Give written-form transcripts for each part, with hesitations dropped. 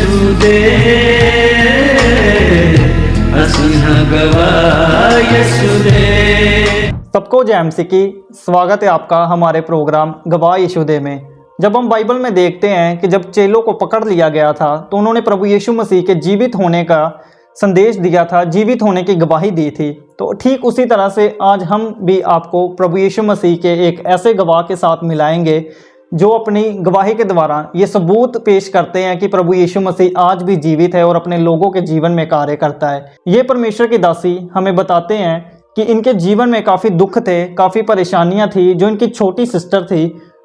यसुदे असिंह गवाह यसुदे। सबको जय मसीह की। स्वागत है आपका हमारे प्रोग्राम गवाह यीशुदे में। जब हम बाइबल में देखते हैं कि जब चेलों को पकड़ लिया गया था तो उन्होंने प्रभु यीशु मसीह के जीवित होने का संदेश दिया था, जीवित होने की गवाही दी थी। तो ठीक उसी तरह से आज हम भी आपको प्रभु यीशु मसीह के एक ऐसे गवाह के साथ मिलाएंगे जो अपनी गवाही के द्वारा ये सबूत पेश करते हैं कि प्रभु यीशु मसीह आज भी जीवित है और अपने लोगों के जीवन में कार्य करता है। ये परमेश्वर की दासी हमें बताते हैं कि इनके जीवन में काफ़ी दुख थे, काफ़ी परेशानियां थी। जो इनकी छोटी सिस्टर थी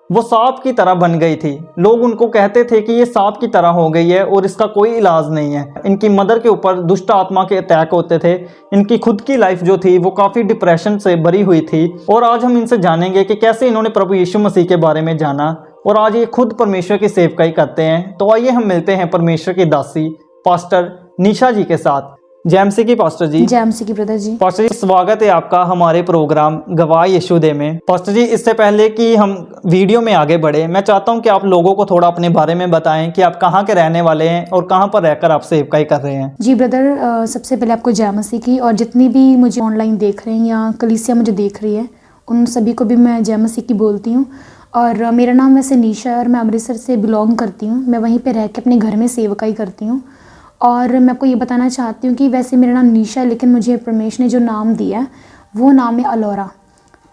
वो सांप की तरह बन गई थी। लोग उनको कहते थे कि ये सांप की तरह हो गई है और इसका कोई इलाज नहीं है। इनकी मदर के ऊपर दुष्ट आत्मा के अटैक होते थे। इनकी खुद की लाइफ जो थी वो काफ़ी डिप्रेशन से भरी हुई थी। और आज हम इनसे जानेंगे कि कैसे इन्होंने प्रभु यीशु मसीह के बारे में जाना और आज ये खुद परमेश्वर की सेवकाई करते हैं। तो आइए हम मिलते हैं परमेश्वर की दासी पास्टर निशा जी के साथ। जय मसीह की पास्टर जी। जय मसीह की ब्रदर जी। पास्टर जी स्वागत है आपका हमारे प्रोग्राम गवाह यीशुदे में। पास्टर जी इससे पहले कि हम वीडियो में आगे बढ़े मैं चाहता हूं कि आप लोगों को थोड़ा अपने बारे में बताएं कि आप कहां के रहने वाले हैं और कहां पर रहकर आप सेवकाई कर रहे हैं। जी ब्रदर, सबसे पहले आपको जय मसीह की, और जितनी भी मुझे ऑनलाइन देख रहे हैं या कलीसिया मुझे देख रही है उन सभी को भी मैं जय मसीह की बोलती हूँ। और मेरा नाम वैसे निशा है और मैं अमृतसर से बिलोंग करती हूँ। मैं वहीं पर रह के अपने घर में सेवकाई करती हूँ। और मैं आपको ये बताना चाहती हूँ कि वैसे मेरा नाम निशा है, लेकिन मुझे परमेश्वर ने जो नाम दिया है वो नाम है अलोरा।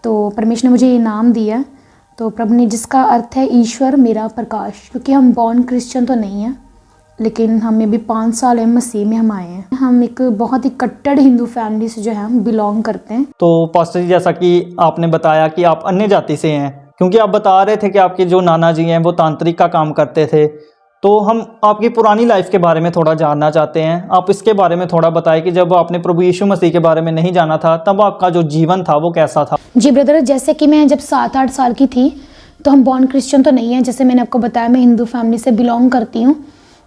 तो परमेश्वर ने मुझे ये नाम दिया है, तो प्रभु ने, जिसका अर्थ है ईश्वर मेरा प्रकाश। क्योंकि हम बॉर्न क्रिश्चियन तो नहीं हैं, लेकिन हमें भी 5 साल है मसीह में हम आए हैं। हम एक बहुत ही कट्टर हिंदू फैमिली से जो है हम बिलोंग करते हैं। तो पास्टर जी जैसा कि आपने बताया कि आप अन्य जाति से हैं, क्योंकि आप बता रहे थे कि आपके जो नाना जी हैं वो तांत्रिक का काम करते थे, तो हम आपकी पुरानी लाइफ के बारे में थोड़ा जानना चाहते हैं। आप इसके बारे में थोड़ा बताएं कि जब आपने प्रभु यीशु मसीह के बारे में नहीं जाना था तब आपका जो जीवन था वो कैसा था। जी ब्रदर, जैसे कि मैं जब 7-8 साल की थी तो हम बॉर्न क्रिश्चियन तो नहीं है। जैसे मैंने आपको बताया मैं हिंदू फैमिली से बिलोंग करती हूँ,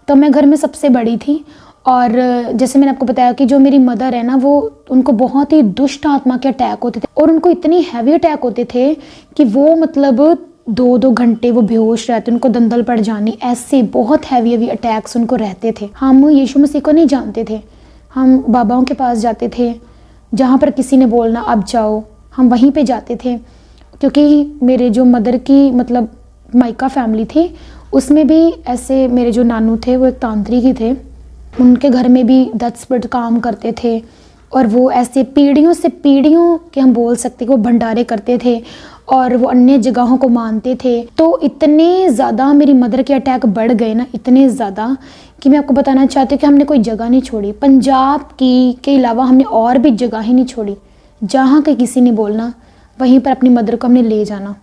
तो मैं घर में सबसे बड़ी थी। और जैसे मैंने आपको बताया कि जो मेरी मदर है ना, वो उनको बहुत ही दुष्ट आत्मा के अटैक होते थे और उनको इतनी हैवी अटैक होते थे कि वो मतलब 2-2 घंटे वो बेहोश रहते, उनको दंदल पड़ जानी, ऐसे बहुत हैवी अटैक्स उनको रहते थे। हम यीशु मसीह को नहीं जानते थे। हम बाबाओं के पास जाते थे, जहाँ पर किसी ने बोलना अब जाओ हम वहीं पे जाते थे। क्योंकि मेरे जो मदर की मतलब मायका फैमिली थी उसमें भी ऐसे मेरे जो नानू थे वो एक तांत्रिक ही थे। उनके घर में भी 10 स्पिरिट काम करते थे और वो ऐसे पीढ़ियों से पीढ़ियों के हम बोल सकते वो भंडारे करते थे और वो अन्य जगहों को मानते थे। तो इतने ज़्यादा मेरी मदर के अटैक बढ़ गए ना, इतने ज़्यादा कि मैं आपको बताना चाहती हूँ कि हमने कोई जगह नहीं छोड़ी। पंजाब की के अलावा हमने और भी जगह ही नहीं छोड़ी। जहाँ कहीं किसी ने बोलना वहीं पर अपनी मदर को हमने ले जाना,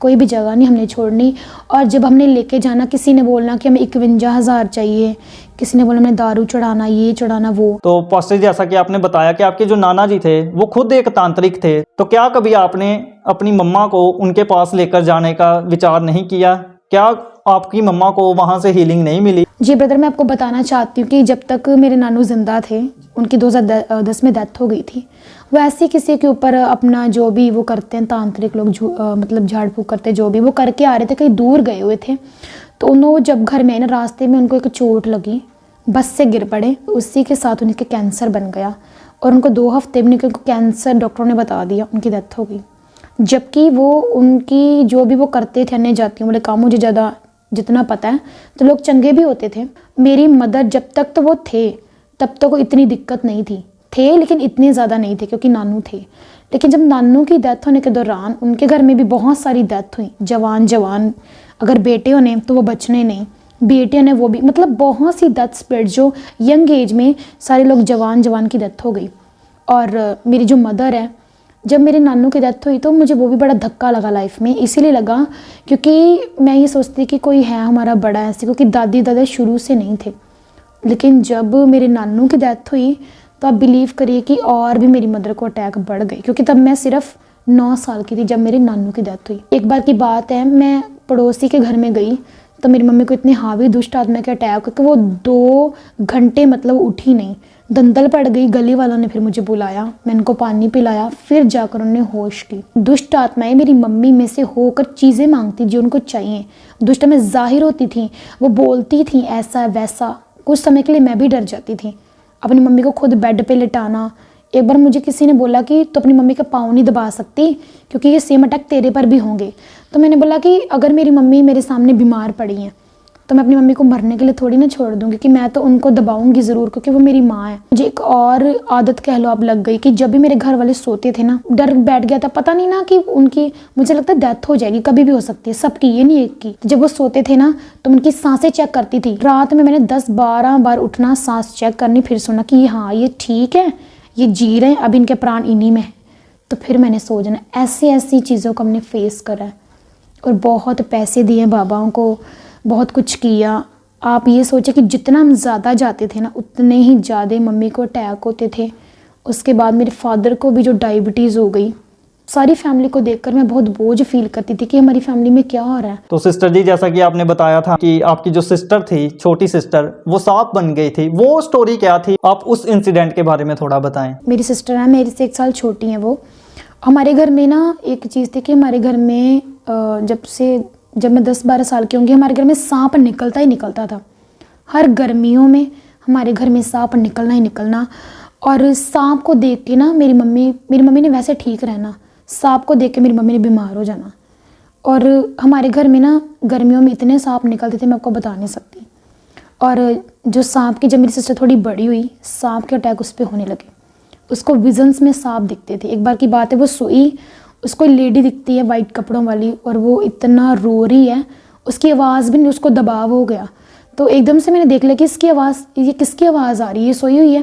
कोई भी जगह नहीं हमने छोड़नी। और जब हमने लेके जाना, किसी ने बोलना कि हमें 51,000 चाहिए, किसी ने बोला हमें दारू चढ़ाना, ये चढ़ाना वो। तो पास्टर जी जैसा कि आपने बताया कि आपके जो नाना जी थे वो खुद एक तांत्रिक थे, तो क्या कभी आपने अपनी मम्मा को उनके पास लेकर जाने का विचार नहीं किया? क्या आपकी मम्मा को वहाँ से हीलिंग नहीं मिली? जी ब्रदर, मैं आपको बताना चाहती हूँ कि जब तक मेरे नानू जिंदा थे, उनकी 2010 में डेथ हो गई थी। वो ऐसे किसी के ऊपर अपना जो भी वो करते हैं तांत्रिक लोग, मतलब झाड़ फूक करते, जो भी वो करके आ रहे थे, कहीं दूर गए हुए थे। तो उन्होंने जब घर में आए ना, रास्ते में उनको एक चोट लगी, बस से गिर पड़े, उसी के साथ उनके कैंसर बन गया और उनको 2 हफ्ते में उनको कैंसर डॉक्टरों ने बता दिया, उनकी डेथ हो गई। जबकि वो उनकी जो भी वो करते थे अन्य जातियों वाले काम, मुझे ज़्यादा जितना पता है तो लोग चंगे भी होते थे। मेरी मदर जब तक तो वो थे तब तक इतनी दिक्कत नहीं थी, थे लेकिन इतने ज़्यादा नहीं थे क्योंकि नानू थे। लेकिन जब नानू की डेथ होने के दौरान उनके घर में भी बहुत सारी डेथ हुई, जवान अगर बेटे होने तो वो बचने नहीं, बेटे ने वो भी, मतलब बहुत सी डेथ स्प्रेड, जो यंग एज में सारे लोग जवान की डेथ हो गई। और मेरी जो मदर है, जब मेरे नानू की डेथ हुई तो मुझे वो भी बड़ा धक्का लगा लाइफ में। इसीलिए लगा क्योंकि मैं ये सोचती कि कोई है हमारा बड़ा ऐसे, क्योंकि दादी दादा शुरू से नहीं थे। लेकिन जब मेरे नानू की डेथ हुई तो आप बिलीव करिए कि और भी मेरी मदर को अटैक बढ़ गई, क्योंकि तब मैं सिर्फ 9 साल की थी जब मेरे नानू की डेथ हुई। एक बार की बात है, मैं पड़ोसी के घर में गई तो मेरी मम्मी को इतने हावी दुष्ट आत्मा के अटैक कि वो 2 घंटे मतलब उठी नहीं, दंदल पड़ गई। गली वालों ने फिर मुझे बुलाया, मैं इनको पानी पिलाया, फिर जाकर उन्होंने होश की। दुष्ट आत्माएं मेरी मम्मी में से होकर चीज़ें मांगती जो उनको चाहिए, दुष्ट में जाहिर होती थी, वो बोलती थी ऐसा वैसा, कुछ समय के लिए मैं भी डर जाती थी, अपनी मम्मी को खुद बेड पे लिटाना। एक बार मुझे किसी ने बोला कि तो अपनी मम्मी का पाँव नहीं दबा सकती क्योंकि ये सेम अटैक तेरे पर भी होंगे। तो मैंने बोला कि अगर मेरी मम्मी मेरे सामने बीमार पड़ी हैं तो मैं अपनी मम्मी को मरने के लिए थोड़ी ना छोड़ दूँगी, कि मैं तो उनको दबाऊंगी ज़रूर क्योंकि वो मेरी माँ है। मुझे एक और आदत कह लो आप लग गई कि जब भी मेरे घर वाले सोते थे ना, डर बैठ गया था, पता नहीं ना कि उनकी, मुझे लगता है डेथ हो जाएगी, कभी भी हो सकती है, सबकी, ये नहीं एक की। जब वो सोते थे ना तो उनकी सांसें चेक करती थी। रात में मैंने 10-12 बार उठना, सांस चेक करनी, फिर सुना कि हाँ ये ठीक है, ये जी रहे हैं, अब इनके प्राण इन्हीं में है, तो फिर मैंने सो जाना। ऐसी ऐसी चीज़ों को हमने फेस करा है और बहुत पैसे दिए बाबाओं को, बहुत कुछ किया। आप ये सोचे कि जितना हम ज़्यादा जाते थे ना उतने ही ज़्यादा मम्मी को अटैक होते थे। उसके बाद मेरे फादर को भी जो डायबिटीज़ हो गई। सारी फैमिली को देखकर मैं बहुत बोझ फील करती थी कि हमारी फैमिली में क्या हो रहा है। तो सिस्टर जी, जैसा कि आपने बताया था कि आपकी जो सिस्टर थी, छोटी सिस्टर, वो सांप बन गई थी, वो स्टोरी क्या थी? आप उस इंसिडेंट के बारे में थोड़ा बताएं। मेरी सिस्टर है, मेरे से 1 साल छोटी हैं वो। हमारे घर में ना एक चीज़ थी कि हमारे घर में जब मैं 10-12 साल की होंगी, हमारे घर में सांप निकलता ही निकलता था। हर गर्मियों में हमारे घर में सांप निकलना ही निकलना। और सांप को देख के ना मेरी मम्मी ने वैसे ठीक रहना, सांप को देख के मेरी मम्मी ने बीमार हो जाना। और हमारे घर में ना गर्मियों में इतने सांप निकलते थे, मैं आपको बता नहीं सकती। और जो सांप की, जब मेरी सिस्टर थोड़ी बड़ी हुई, सांप के अटैक उस पर होने लगे। उसको विजन्स में सांप दिखते थे। एक बार की बात है, वो सोई, उसको लेडी दिखती है वाइट कपड़ों वाली, और वो इतना रो रही है, उसकी आवाज़ भी नहीं, उसको दबाव हो गया। तो एकदम से मैंने देख लिया कि इसकी आवाज़, ये किसकी आवाज़ आ रही है, ये सोई हुई है।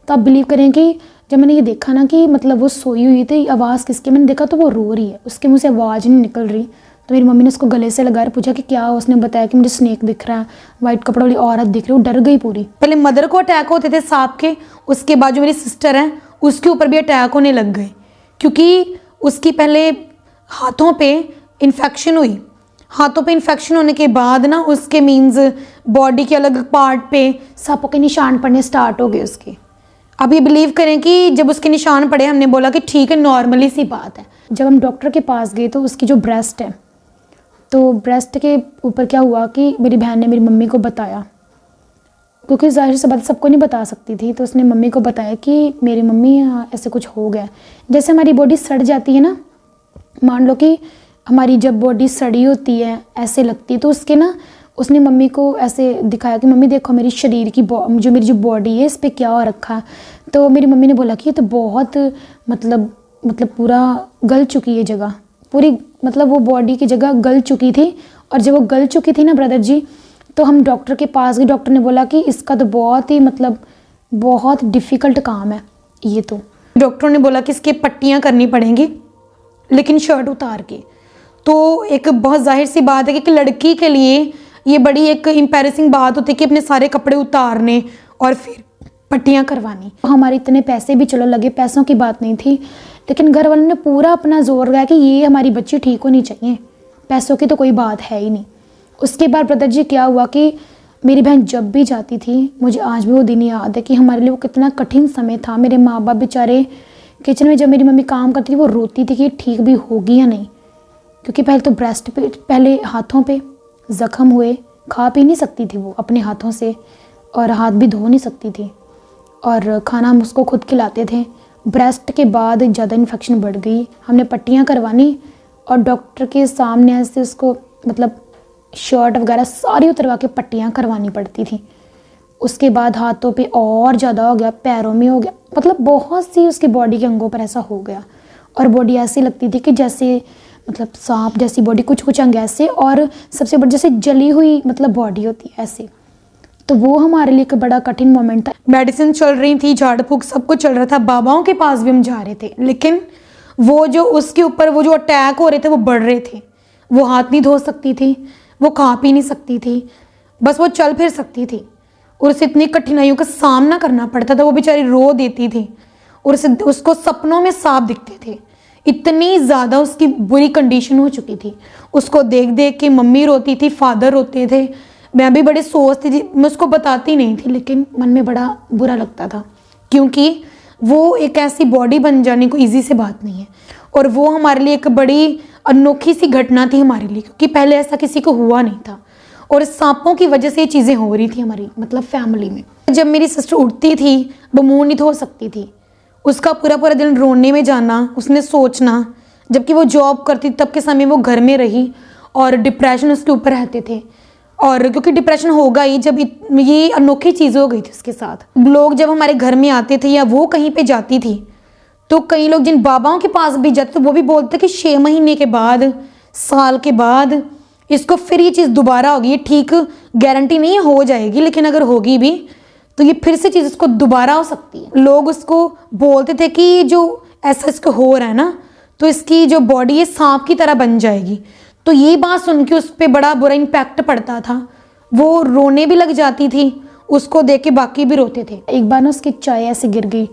तो आप बिलीव करें कि जब मैंने ये देखा ना कि मतलब वो सोई हुई थी, आवाज़ किसकी, मैंने देखा तो वो रो रही है, उसके मुँह से आवाज़ नहीं निकल रही। तो मेरी मम्मी ने उसको गले से लगाकर पूछा कि क्या। उसने बताया कि मुझे स्नेक दिख रहा है, वाइट कपड़ों वाली औरत दिख रही है। वो डर गई पूरी। पहले मदर को अटैक होते थे सांप के, उसके बाद जो मेरी सिस्टर है उसके ऊपर भी अटैक होने लग गए, क्योंकि उसकी पहले हाथों पे इन्फेक्शन हुई। हाथों पे इन्फेक्शन होने के बाद ना उसके मीन्स बॉडी के अलग पार्ट पे सांपों के निशान पड़ने स्टार्ट हो गए उसके। अब ये बिलीव करें कि जब उसके निशान पड़े, हमने बोला कि ठीक है, नॉर्मली सी बात है। जब हम डॉक्टर के पास गए तो उसकी जो ब्रेस्ट है, तो ब्रेस्ट के ऊपर क्या हुआ कि मेरी बहन ने मेरी मम्मी को बताया, क्योंकि जाहिर सी बात सबको नहीं बता सकती थी। तो उसने मम्मी को बताया कि मेरी मम्मी ऐसे कुछ हो गया। जैसे हमारी बॉडी सड़ जाती है ना, मान लो कि हमारी जब बॉडी सड़ी होती है ऐसे लगती है, तो उसके ना उसने मम्मी को ऐसे दिखाया कि मम्मी देखो मेरी शरीर की मेरी जो बॉडी है इस पर क्या हो रखा है। तो मेरी मम्मी ने बोला कि ये तो बहुत मतलब पूरा गल चुकी है जगह पूरी, मतलब वो बॉडी की जगह गल चुकी थी। और जब वो गल चुकी थी ना ब्रदर जी, तो हम डॉक्टर के पास गए। डॉक्टर ने बोला कि इसका तो बहुत ही बहुत डिफ़िकल्ट काम है ये। तो डॉक्टरों ने बोला कि इसकी पट्टियाँ करनी पड़ेंगी, लेकिन शर्ट उतार के। तो एक बहुत जाहिर सी बात है कि लड़की के लिए ये बड़ी एक एम्बैरेसिंग बात होती है कि अपने सारे कपड़े उतारने और फिर पट्टियाँ करवानी। हमारे इतने पैसे भी चलो लगे, पैसों की बात नहीं थी, लेकिन घर वालों ने पूरा अपना जोर लगाया कि ये हमारी बच्ची ठीक होनी चाहिए, पैसों की तो कोई बात है ही नहीं। उसके बाद ब्रदर जी क्या हुआ कि मेरी बहन जब भी जाती थी, मुझे आज भी वो दिन याद है कि हमारे लिए वो कितना कठिन समय था। मेरे माँ बाप बेचारे किचन में, जब मेरी मम्मी काम करती थी वो रोती थी कि ठीक भी होगी या नहीं, क्योंकि पहले तो ब्रेस्ट पे, पहले हाथों पे ज़ख्म हुए, खा पी नहीं सकती थी वो अपने हाथों से, और हाथ भी धो नहीं सकती थी, और खाना हम उसको खुद खिलाते थे। ब्रेस्ट के बाद ज़्यादा इन्फेक्शन बढ़ गई, हमने पट्टियाँ करवानी और डॉक्टर के सामने ऐसे उसको मतलब शर्ट वगैरह सारी उतरवा के पट्टियाँ करवानी पड़ती थी। उसके बाद हाथों पे और ज़्यादा हो गया, पैरों में हो गया, मतलब बहुत सी उसकी बॉडी के अंगों पर ऐसा हो गया। और बॉडी ऐसी लगती थी कि जैसे मतलब सांप जैसी बॉडी, कुछ अंग ऐसे, और सबसे बड़ी जैसे जली हुई मतलब बॉडी होती है ऐसे। तो वो हमारे लिए एक बड़ा कठिन मोमेंट था। मेडिसिन चल रही थी, झाड़ फूक सब कुछ चल रहा था, बाबाओं के पास भी हम जा रहे थे, लेकिन वो जो उसके ऊपर वो जो अटैक हो रहे थे वो बढ़ रहे थे। वो हाथ नहीं धो सकती थी, वो खा पी नहीं सकती थी, बस वो चल फिर सकती थी, और उसे इतनी कठिनाइयों का सामना करना पड़ता था। वो बेचारी रो देती थी और उसको सपनों में सांप दिखते थे। इतनी ज़्यादा उसकी बुरी कंडीशन हो चुकी थी। उसको देख देख के मम्मी रोती थी, फादर रोते थे, मैं भी बड़े सोचती थी। मैं उसको बताती नहीं थी, लेकिन मन में बड़ा बुरा लगता था, क्योंकि वो एक ऐसी बॉडी बन जाने को ईजी से बात नहीं है। और वो हमारे लिए एक बड़ी अनोखी सी घटना थी हमारे लिए, क्योंकि पहले ऐसा किसी को हुआ नहीं था। और सांपों की वजह से ये चीज़ें हो रही थी हमारी मतलब फैमिली में। जब मेरी सिस्टर उठती थी वो मुंह नहीं धो सकती थी, उसका पूरा पूरा दिन रोने में जाना, उसने सोचना, जबकि वो जॉब करती तब के समय वो घर में रही और डिप्रेशन उसके ऊपर रहते थे। और क्योंकि डिप्रेशन होगा ही जब ये अनोखी चीज़ हो गई थी उसके साथ। लोग जब हमारे घर में आते थे या वो कहीं पे जाती थी तो कई लोग जिन बाबाओं के पास भी जाते थे वो भी बोलते कि 6 महीने के बाद, साल के बाद इसको फिर ये चीज़ दोबारा होगी। ये ठीक गारंटी नहीं हो जाएगी, लेकिन अगर होगी भी तो ये फिर से चीज़ उसको दोबारा हो सकती है। लोग उसको बोलते थे कि जो ऐसा इसको हो रहा है ना तो इसकी जो बॉडी है सांप की तरह बन जाएगी। तो ये बात सुन के उस पर बड़ा बुरा इम्पैक्ट पड़ता था, वो रोने भी लग जाती थी, उसको देख के बाकी भी रोते थे। एक बार ना उसकी चाय ऐसे गिर गई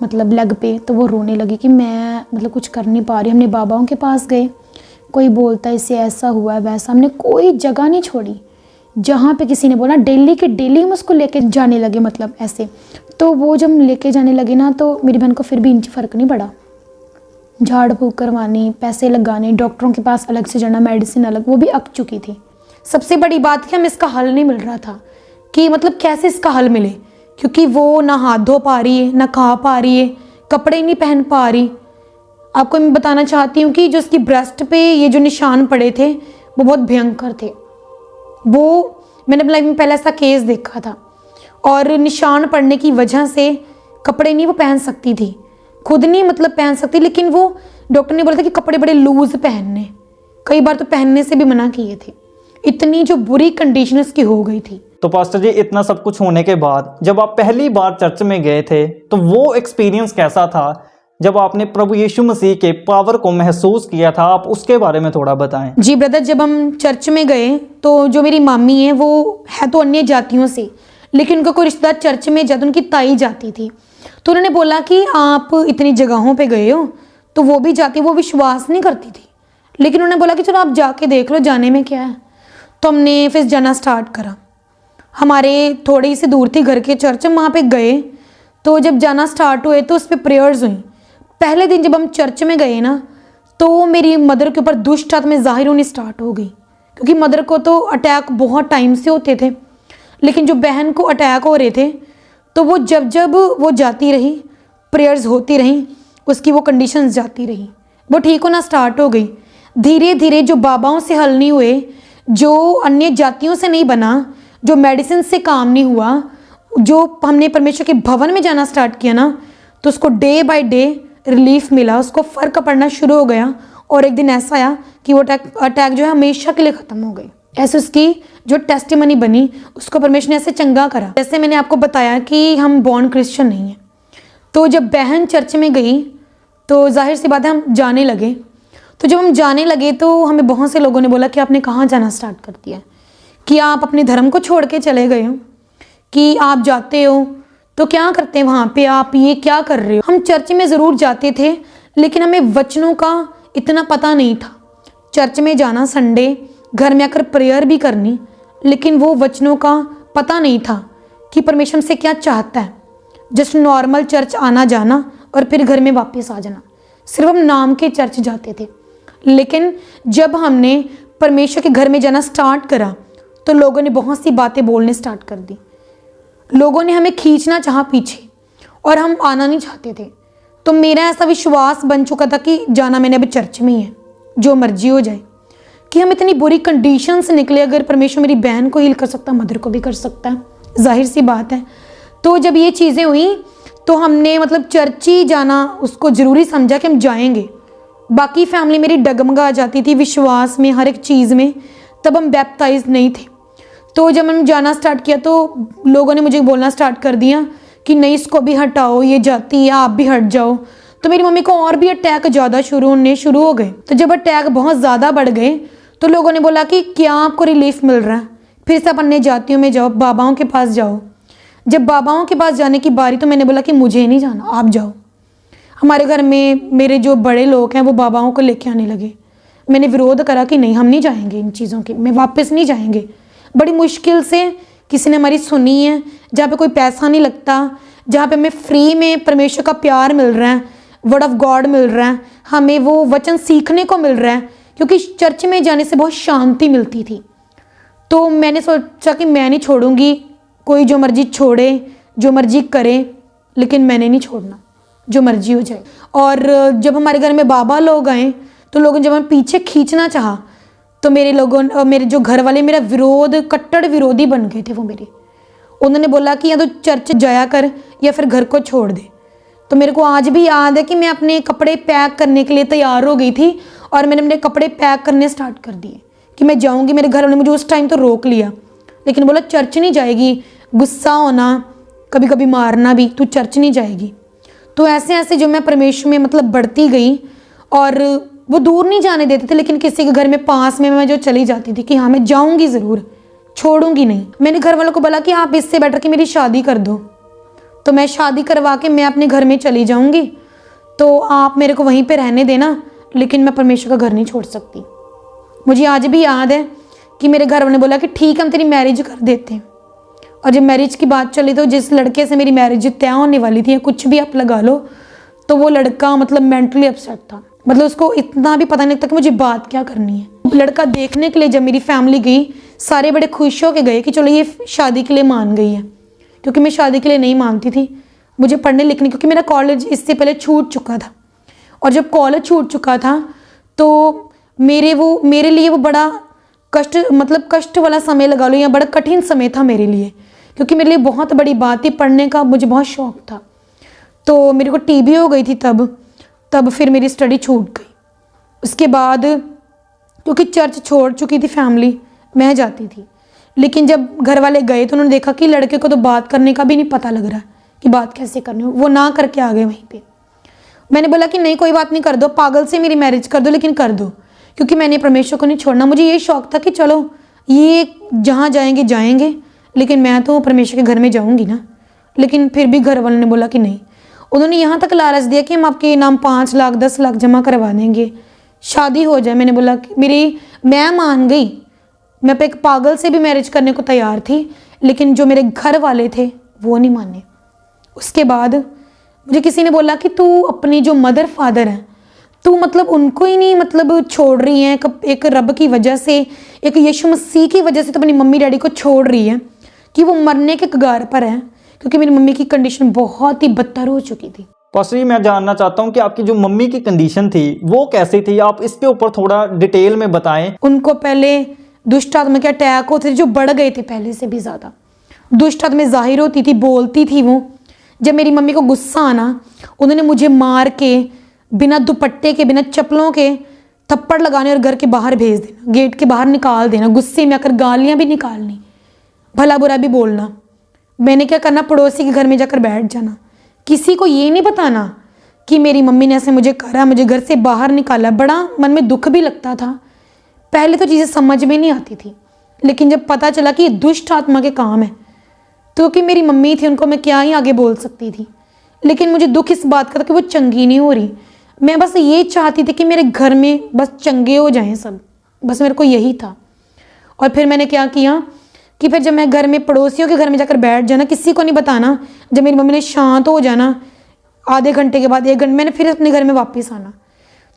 मतलब लेग पे, तो वो रोने लगी कि मैं मतलब कुछ कर नहीं पा रही। हमने बाबाओं के पास गए, कोई बोलता है इसे ऐसा हुआ है वैसा, हमने कोई जगह नहीं छोड़ी जहाँ पे किसी ने बोला। डेली के डेली हम उसको लेके जाने लगे मतलब ऐसे। तो वो जब हम लेके जाने लगे ना तो मेरी बहन को फिर भी इंच फ़र्क नहीं पड़ा। झाड़ फूक करवानी, पैसे लगाने, डॉक्टरों के पास अलग से जाना, मेडिसिन अलग, वो भी अक चुकी थी। सबसे बड़ी बात कि हमें इसका हल नहीं मिल रहा था कि मतलब कैसे इसका हल मिले, क्योंकि वो ना हाथ धो पा रही है, ना खा पा रही है, कपड़े नहीं पहन पा रही। आपको मैं बताना चाहती हूँ कि जो उसकी ब्रेस्ट पे ये जो निशान पड़े थे वो बहुत भयंकर थे। वो मैंने अपनी लाइफ में पहले ऐसा केस देखा था। और निशान पड़ने की वजह से कपड़े नहीं वो पहन सकती थी, खुद नहीं मतलब पहन सकती, लेकिन वो डॉक्टर ने बोला था कि कपड़े बड़े लूज पहनने, कई बार तो पहनने से भी मना किए थे। इतनी जो बुरी कंडीशन उसकी हो गई थी। तो पास्टर जी, इतना सब कुछ होने के बाद जब आप पहली बार चर्च में गए थे तो वो एक्सपीरियंस कैसा था जब आपने प्रभु यीशु मसीह के पावर को महसूस किया था? आप उसके बारे में थोड़ा बताएं। जी ब्रदर, जब हम चर्च में गए तो जो मेरी मामी है वो है तो अन्य जातियों से, लेकिन उनका कोई रिश्तेदार चर्च में जाता, उनकी ताई जाती थी। तो उन्होंने बोला कि आप इतनी जगहों पे गए हो तो वो भी जाती, वो विश्वास नहीं करती थी, लेकिन उन्होंने बोला कि चलो आप जाके देख लो, जाने में क्या है। तो हमने फिर जाना स्टार्ट करा। हमारे थोड़ी सी दूर थी घर के चर्च, हम वहाँ पे गए। तो जब जाना स्टार्ट हुए तो उस पर प्रेयर्स हुई। पहले दिन जब हम चर्च में गए ना तो मेरी मदर के ऊपर दुष्ट आत्माएं जाहिर होनी स्टार्ट हो गई, क्योंकि मदर को तो अटैक बहुत टाइम से होते थे, लेकिन जो बहन को अटैक हो रहे थे तो वो जब वो जाती रही, प्रेयर्स होती रहीं, उसकी वो कंडीशंस जाती रही, वो ठीक होना स्टार्ट हो गई। धीरे धीरे जो बाबाओं से हल नहीं हुए, जो अन्य जातियों से नहीं बना, जो मेडिसिन से काम नहीं हुआ, जो हमने परमेश्वर के भवन में जाना स्टार्ट किया ना तो उसको डे बाय डे रिलीफ मिला, उसको फ़र्क पड़ना शुरू हो गया। और एक दिन ऐसा आया कि वो अटैक जो है हमेशा के लिए ख़त्म हो गई। ऐसे उसकी जो टेस्टिमनी बनी उसको परमेश्वर ने ऐसे चंगा करा। जैसे मैंने आपको बताया कि हम बॉर्न क्रिश्चियन नहीं हैं, तो जब बहन चर्च में गई तो जाहिर सी बात है हम जाने लगे। तो जब हम जाने लगे तो हमें बहुत से लोगों ने बोला कि आपने कहाँ जाना स्टार्ट कर दिया, कि आप अपने धर्म को छोड़ के चले गए हो, कि आप जाते हो तो क्या करते हैं वहाँ पे, आप ये क्या कर रहे हो। हम चर्च में ज़रूर जाते थे, लेकिन हमें वचनों का इतना पता नहीं था। चर्च में जाना, संडे घर में आकर प्रेयर भी करनी, लेकिन वो वचनों का पता नहीं था कि परमेश्वर से क्या चाहता है। जस्ट नॉर्मल चर्च आना जाना और फिर घर में वापस आ जाना, सिर्फ हम नाम के चर्च जाते थे। लेकिन जब हमने परमेश्वर के घर में जाना स्टार्ट करा तो लोगों ने बहुत सी बातें बोलने स्टार्ट कर दी। लोगों ने हमें खींचना चाहा पीछे और हम आना नहीं चाहते थे। तो मेरा ऐसा विश्वास बन चुका था कि जाना मैंने अभी चर्च में ही है, जो मर्जी हो जाए, कि हम इतनी बुरी कंडीशन से निकले। अगर परमेश्वर मेरी बहन को हील कर सकता, मदर को भी कर सकता है, जाहिर सी बात है। तो जब ये चीज़ें हुई तो हमने मतलब चर्च ही जाना उसको ज़रूरी समझा कि हम जाएंगे। बाकी फैमिली मेरी डगमगा जाती थी विश्वास में, हर एक चीज़ में, तब हम बैप्टाइज नहीं थे। तो जब हम जाना स्टार्ट किया तो लोगों ने मुझे बोलना स्टार्ट कर दिया कि नहीं इसको भी हटाओ, ये जाती है, आप भी हट जाओ। तो मेरी मम्मी को और भी अटैक ज़्यादा होने शुरू हो गए। तो जब अटैक बहुत ज़्यादा बढ़ गए तो लोगों ने बोला कि क्या आपको रिलीफ मिल रहा है, फिर से आप अन्य जातियों में जाओ, बाबाओं के पास जाओ। जब बाबाओं के पास जाने की बारी तो मैंने बोला कि मुझे नहीं जाना, आप जाओ। हमारे घर में मेरे जो बड़े लोग हैं वो बाबाओं को लेके आने लगे। मैंने विरोध करा कि नहीं, हम नहीं जाएंगे इन चीज़ों के, मैं वापस नहीं जाएंगे। बड़ी मुश्किल से किसी ने हमारी सुनी है, जहाँ पे कोई पैसा नहीं लगता, जहाँ पे हमें फ्री में परमेश्वर का प्यार मिल रहा है, वर्ड ऑफ गॉड मिल रहा है, हमें वो वचन सीखने को मिल रहा है, क्योंकि चर्च में जाने से बहुत शांति मिलती थी। तो मैंने सोचा कि मैं नहीं छोड़ूंगी, कोई जो मर्जी छोड़े, जो मर्जी करे, लेकिन मैंने नहीं छोड़ना, जो मर्जी हो जाए। और जब हमारे घर में बाबा लोग आए तो लोगों ने जब हमें पीछे खींचना चाहा तो मेरे जो घर वाले मेरा विरोध, कट्टर विरोधी बन गए थे वो मेरे। उन्होंने बोला कि या तो चर्च जाया कर या फिर घर को छोड़ दे। तो मेरे को आज भी याद है कि मैं अपने कपड़े पैक करने के लिए तैयार हो गई थी और मैंने अपने कपड़े पैक करने स्टार्ट कर दिए कि मैं जाऊंगी। मेरे घर वाले मुझे उस टाइम तो रोक लिया, लेकिन बोला चर्च नहीं जाएगी, गुस्सा होना, कभी कभी मारना भी, तू चर्च नहीं जाएगी। तो ऐसे ऐसे जो मैं परमेश्वर में मतलब बढ़ती गई, और वो दूर नहीं जाने देते थे, लेकिन किसी के घर में पास में मैं जो चली जाती थी कि हाँ मैं जाऊंगी ज़रूर, छोड़ूंगी नहीं। मैंने घर वालों को बोला कि आप इससे बेटर कि मेरी शादी कर दो, तो मैं शादी करवा के मैं अपने घर में चली जाऊंगी, तो आप मेरे को वहीं पे रहने देना, लेकिन मैं परमेश्वर का घर नहीं छोड़ सकती। मुझे आज भी याद है कि मेरे घर वालों ने बोला कि ठीक है हम तेरी मैरिज कर देते हैं। और जब मैरिज की बात चली तो जिस लड़के से मेरी मैरिज तय होने वाली थी, या कुछ भी आप लगा लो, तो वो लड़का मतलब मेंटली अपसेट था। मतलब उसको इतना भी पता नहीं था कि मुझे बात क्या करनी है। लड़का देखने के लिए जब मेरी फैमिली गई, सारे बड़े खुश हो के गए कि चलो ये शादी के लिए मान गई है, क्योंकि मैं शादी के लिए नहीं मानती थी। मुझे पढ़ने लिखने, क्योंकि मेरा कॉलेज इससे पहले छूट चुका था, और जब कॉलेज छूट चुका था तो मेरे लिए वो बड़ा कष्ट वाला समय लगा लो, या बड़ा कठिन समय था मेरे लिए, क्योंकि मेरे लिए बहुत बड़ी बात थी, पढ़ने का मुझे बहुत शौक था। तो मेरे को टीबी हो गई थी तब फिर मेरी स्टडी छूट गई। उसके बाद क्योंकि चर्च छोड़ चुकी थी फैमिली, मैं जाती थी, लेकिन जब घर वाले गए तो उन्होंने देखा कि लड़के को तो बात करने का भी नहीं पता लग रहा कि बात कैसे करनी हो। वो ना करके आ गए वहीं पे। मैंने बोला कि नहीं कोई बात नहीं, कर दो, पागल से मेरी मैरिज कर दो, लेकिन कर दो, क्योंकि मैंने परमेश्वर को नहीं छोड़ना। मुझे ये शौक था कि चलो ये जहाँ जाएंगे, लेकिन मैं तो परमेश्वर के घर में जाऊँगी ना। लेकिन फिर भी घर वालों ने बोला कि नहीं। उन्होंने यहाँ तक लालच दिया कि हम आपके नाम 5 लाख 10 लाख जमा करवा देंगे, शादी हो जाए। मैंने बोला कि मैं मान गई, मैं पे एक पागल से भी मैरिज करने को तैयार थी, लेकिन जो मेरे घर वाले थे वो नहीं माने। उसके बाद मुझे किसी ने बोला कि तू अपनी जो मदर फादर हैं, तू मतलब उनको ही नहीं मतलब छोड़ रही है, एक रब की वजह से, एक यीशु मसीह की वजह से तो अपनी मम्मी डैडी को छोड़ रही है कि वो मरने के कगार पर है, क्योंकि मेरी मम्मी की कंडीशन बहुत ही बदतर हो चुकी थी। पास्टर जी, मैं जानना चाहता हूँ कि आपकी जो मम्मी की कंडीशन थी वो कैसी थी, आप इसके ऊपर थोड़ा डिटेल में बताएं। उनको पहले दुष्ट आत्मा के अटैक होते थे जो बढ़ गए थे पहले से भी ज़्यादा। दुष्ट आत्मा जाहिर होती थी, बोलती थी वो। जब मेरी मम्मी को गुस्सा आना, उन्होंने मुझे मार के, बिना दुपट्टे के, बिना चप्पलों के थप्पड़ लगाने और घर के बाहर भेज देना, गेट के बाहर निकाल देना, गुस्से में आकर गालियाँ भी निकालनी, भला बुरा भी बोलना। मैंने क्या करना, पड़ोसी के घर में जाकर बैठ जाना, किसी को ये नहीं बताना कि मेरी मम्मी ने ऐसे मुझे करा, मुझे घर से बाहर निकाला। बड़ा मन में दुख भी लगता था। पहले तो चीज़ें समझ में नहीं आती थी, लेकिन जब पता चला कि ये दुष्ट आत्मा के काम है, तो कि मेरी मम्मी थी, उनको मैं क्या ही आगे बोल सकती थी। लेकिन मुझे दुख इस बात का था कि वो चंगी नहीं हो रही। मैं बस ये चाहती थी कि मेरे घर में बस चंगे हो जाएं सब, बस मेरे को यही था। और फिर मैंने क्या किया कि फिर जब मैं घर में पड़ोसियों के घर में जाकर बैठ जाना, किसी को नहीं बताना। जब मेरी मम्मी ने शांत हो जाना, आधे घंटे के बाद 1 घंटे, मैंने फिर अपने घर में वापस आना।